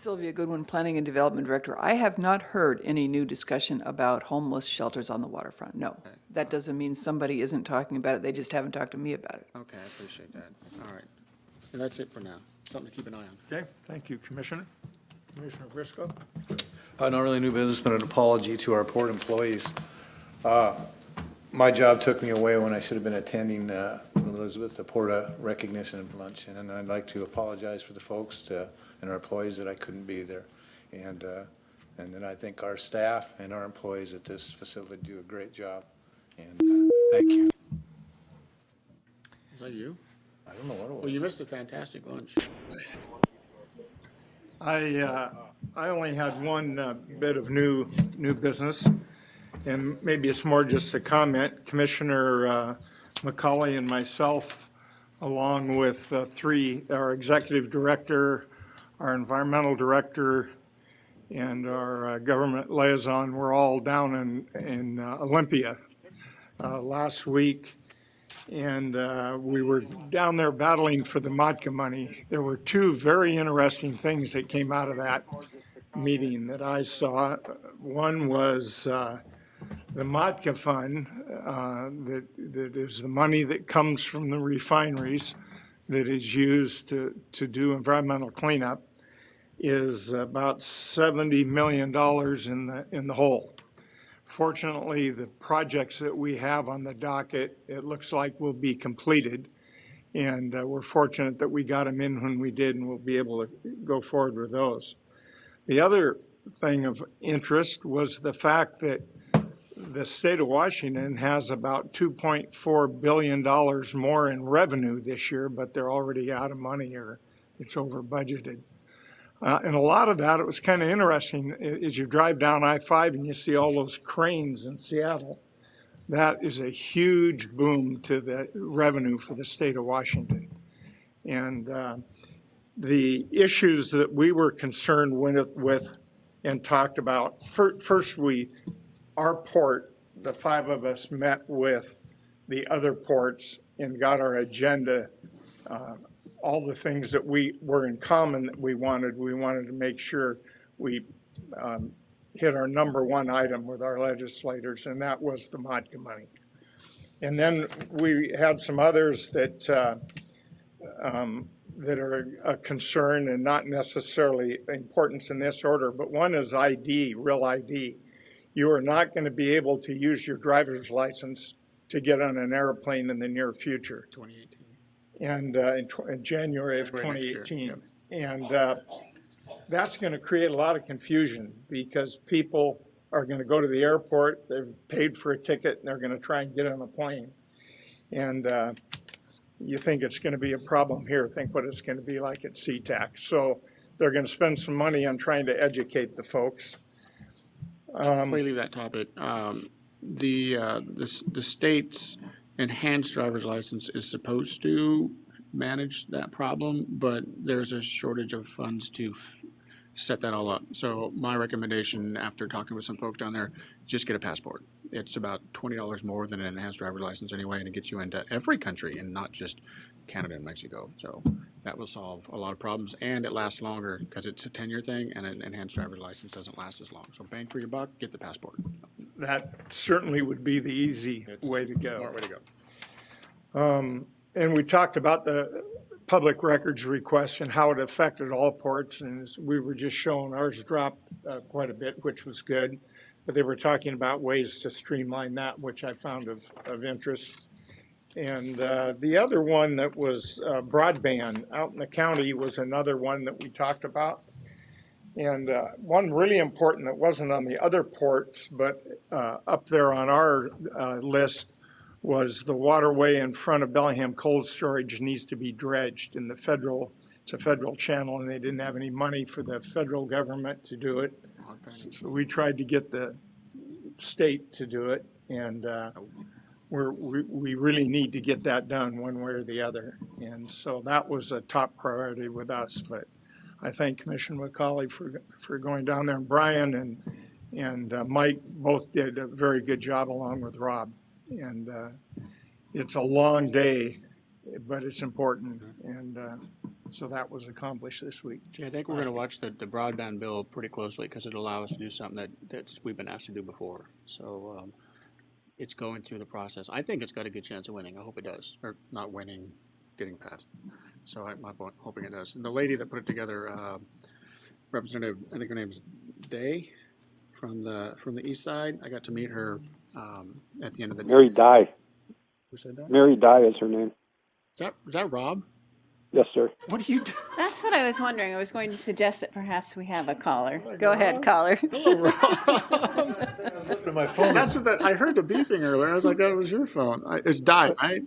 Sylvia Goodwin, Planning and Development Director. I have not heard any new discussion about homeless shelters on the waterfront, no. That doesn't mean somebody isn't talking about it, they just haven't talked to me about it. Okay, I appreciate that. All right. And that's it for now. Something to keep an eye on. Okay, thank you, Commissioner. Commissioner Briscoe? Not really new business, but an apology to our port employees. My job took me away when I should have been attending Elizabeth, the Porta recognition luncheon, and I'd like to apologize for the folks and our employees that I couldn't be there. And then I think our staff and our employees at this facility do a great job, and thank you. Is that you? I don't know what it was. Well, you missed a fantastic lunch. I only had one bit of new business, and maybe it's more just a comment. Commissioner McCauley and myself, along with our executive director, our environmental director, and our government liaison, were all down in Olympia last week. And we were down there battling for the MOTCA money. There were two very interesting things that came out of that meeting that I saw. One was the MOTCA fund, that is the money that comes from the refineries that is used to do environmental cleanup, is about $70 million in the hole. Fortunately, the projects that we have on the docket, it looks like will be completed. And we're fortunate that we got them in when we did, and we'll be able to go forward with those. The other thing of interest was the fact that the state of Washington has about $2.4 billion more in revenue this year, but they're already out of money, or it's over budgeted. And a lot of that, it was kind of interesting, as you drive down I-5 and you see all those cranes in Seattle. That is a huge boom to the revenue for the state of Washington. And the issues that we were concerned with and talked about, first our port, the five of us met with the other ports and got our agenda, all the things that we were in common that we wanted to make sure we hit our number one item with our legislators, and that was the MOTCA money. And then we had some others that are a concern and not necessarily importance in this order, but one is ID, real ID. You are not going to be able to use your driver's license to get on an airplane in the near future. 2018. And in January of 2018. And that's going to create a lot of confusion, because people are going to go to the airport, they've paid for a ticket, and they're going to try and get on a plane. And you think it's going to be a problem here, think what it's going to be like at SeaTac. So they're going to spend some money on trying to educate the folks. Before we leave that topic, the state's enhanced driver's license is supposed to manage that problem, but there's a shortage of funds to set that all up. So my recommendation, after talking with some folks down there, just get a passport. It's about $20 more than an enhanced driver's license anyway, and it gets you into every country and not just Canada and Mexico. So that will solve a lot of problems, and it lasts longer because it's a 10-year thing, and an enhanced driver's license doesn't last as long. So bang for your buck, get the passport. That certainly would be the easy way to go. Smart way to go. And we talked about the public records request and how it affected all ports, and as we were just showing, ours dropped quite a bit, which was good. But they were talking about ways to streamline that, which I found of interest. And the other one that was broadband out in the county was another one that we talked about. And one really important that wasn't on the other ports, but up there on our list, was the waterway in front of Bellingham Cold Storage needs to be dredged in the federal, it's a federal channel, and they didn't have any money for the federal government to do it. So we tried to get the state to do it, and we really need to get that done one way or the other. And so that was a top priority with us, but I thank Commissioner McCauley for going down there, and Brian and Mike both did a very good job along with Rob. And it's a long day, but it's important. And So that was accomplished this week. Gee, I think we're going to watch the broadband bill pretty closely because it'll allow us to do something that we've been asked to do before. So it's going through the process. I think it's got a good chance of winning. I hope it does. Or not winning, getting passed. So I'm hoping it does. And the lady that put it together, Representative, I think her name's Day from the east side. I got to meet her at the end of the day. Mary Dye. Who said that? Mary Dye is her name. Is that Rob? Yes, sir. What do you do? That's what I was wondering. I was going to suggest that perhaps we have a caller. Go ahead, caller. My phone. That's what I heard the beeping earlier. I was like, that was your phone. It's Di, right?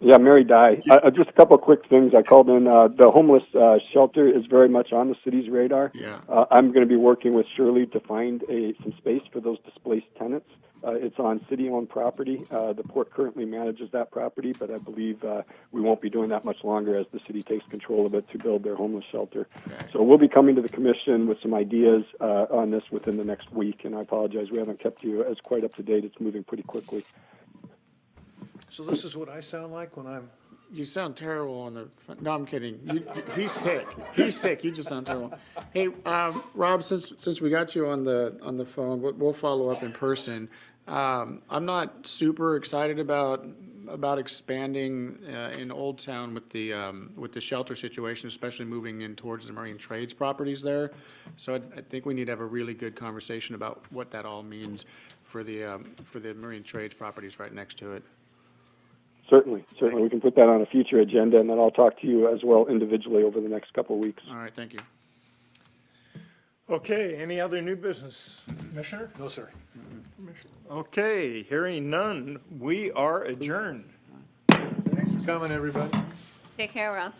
Yeah, Mary Dye. Just a couple of quick things. I called in. The homeless shelter is very much on the city's radar. Yeah. I'm going to be working with Shirley to find some space for those displaced tenants. It's on city-owned property. The port currently manages that property, but I believe we won't be doing that much longer as the city takes control of it to build their homeless shelter. Okay. So we'll be coming to the commission with some ideas on this within the next week, and I apologize we haven't kept you as quite up to date. It's moving pretty quickly. So this is what I sound like when I'm. You sound terrible on the phone. No, I'm kidding. He's sick. He's sick. You just sound terrible. Hey, Rob, since we got you on the phone, we'll follow up in person. I'm not super excited about expanding in Old Town with the shelter situation, especially moving in towards the marine trades properties there. So I think we need to have a really good conversation about what that all means for the marine trades properties right next to it. Certainly. We can put that on a future agenda, and then I'll talk to you as well individually over the next couple of weeks. All right, thank you. Okay, any other new business? Commissioner? No, sir. Okay, hearing none, we are adjourned. Thanks for coming, everybody. Take care, Rob.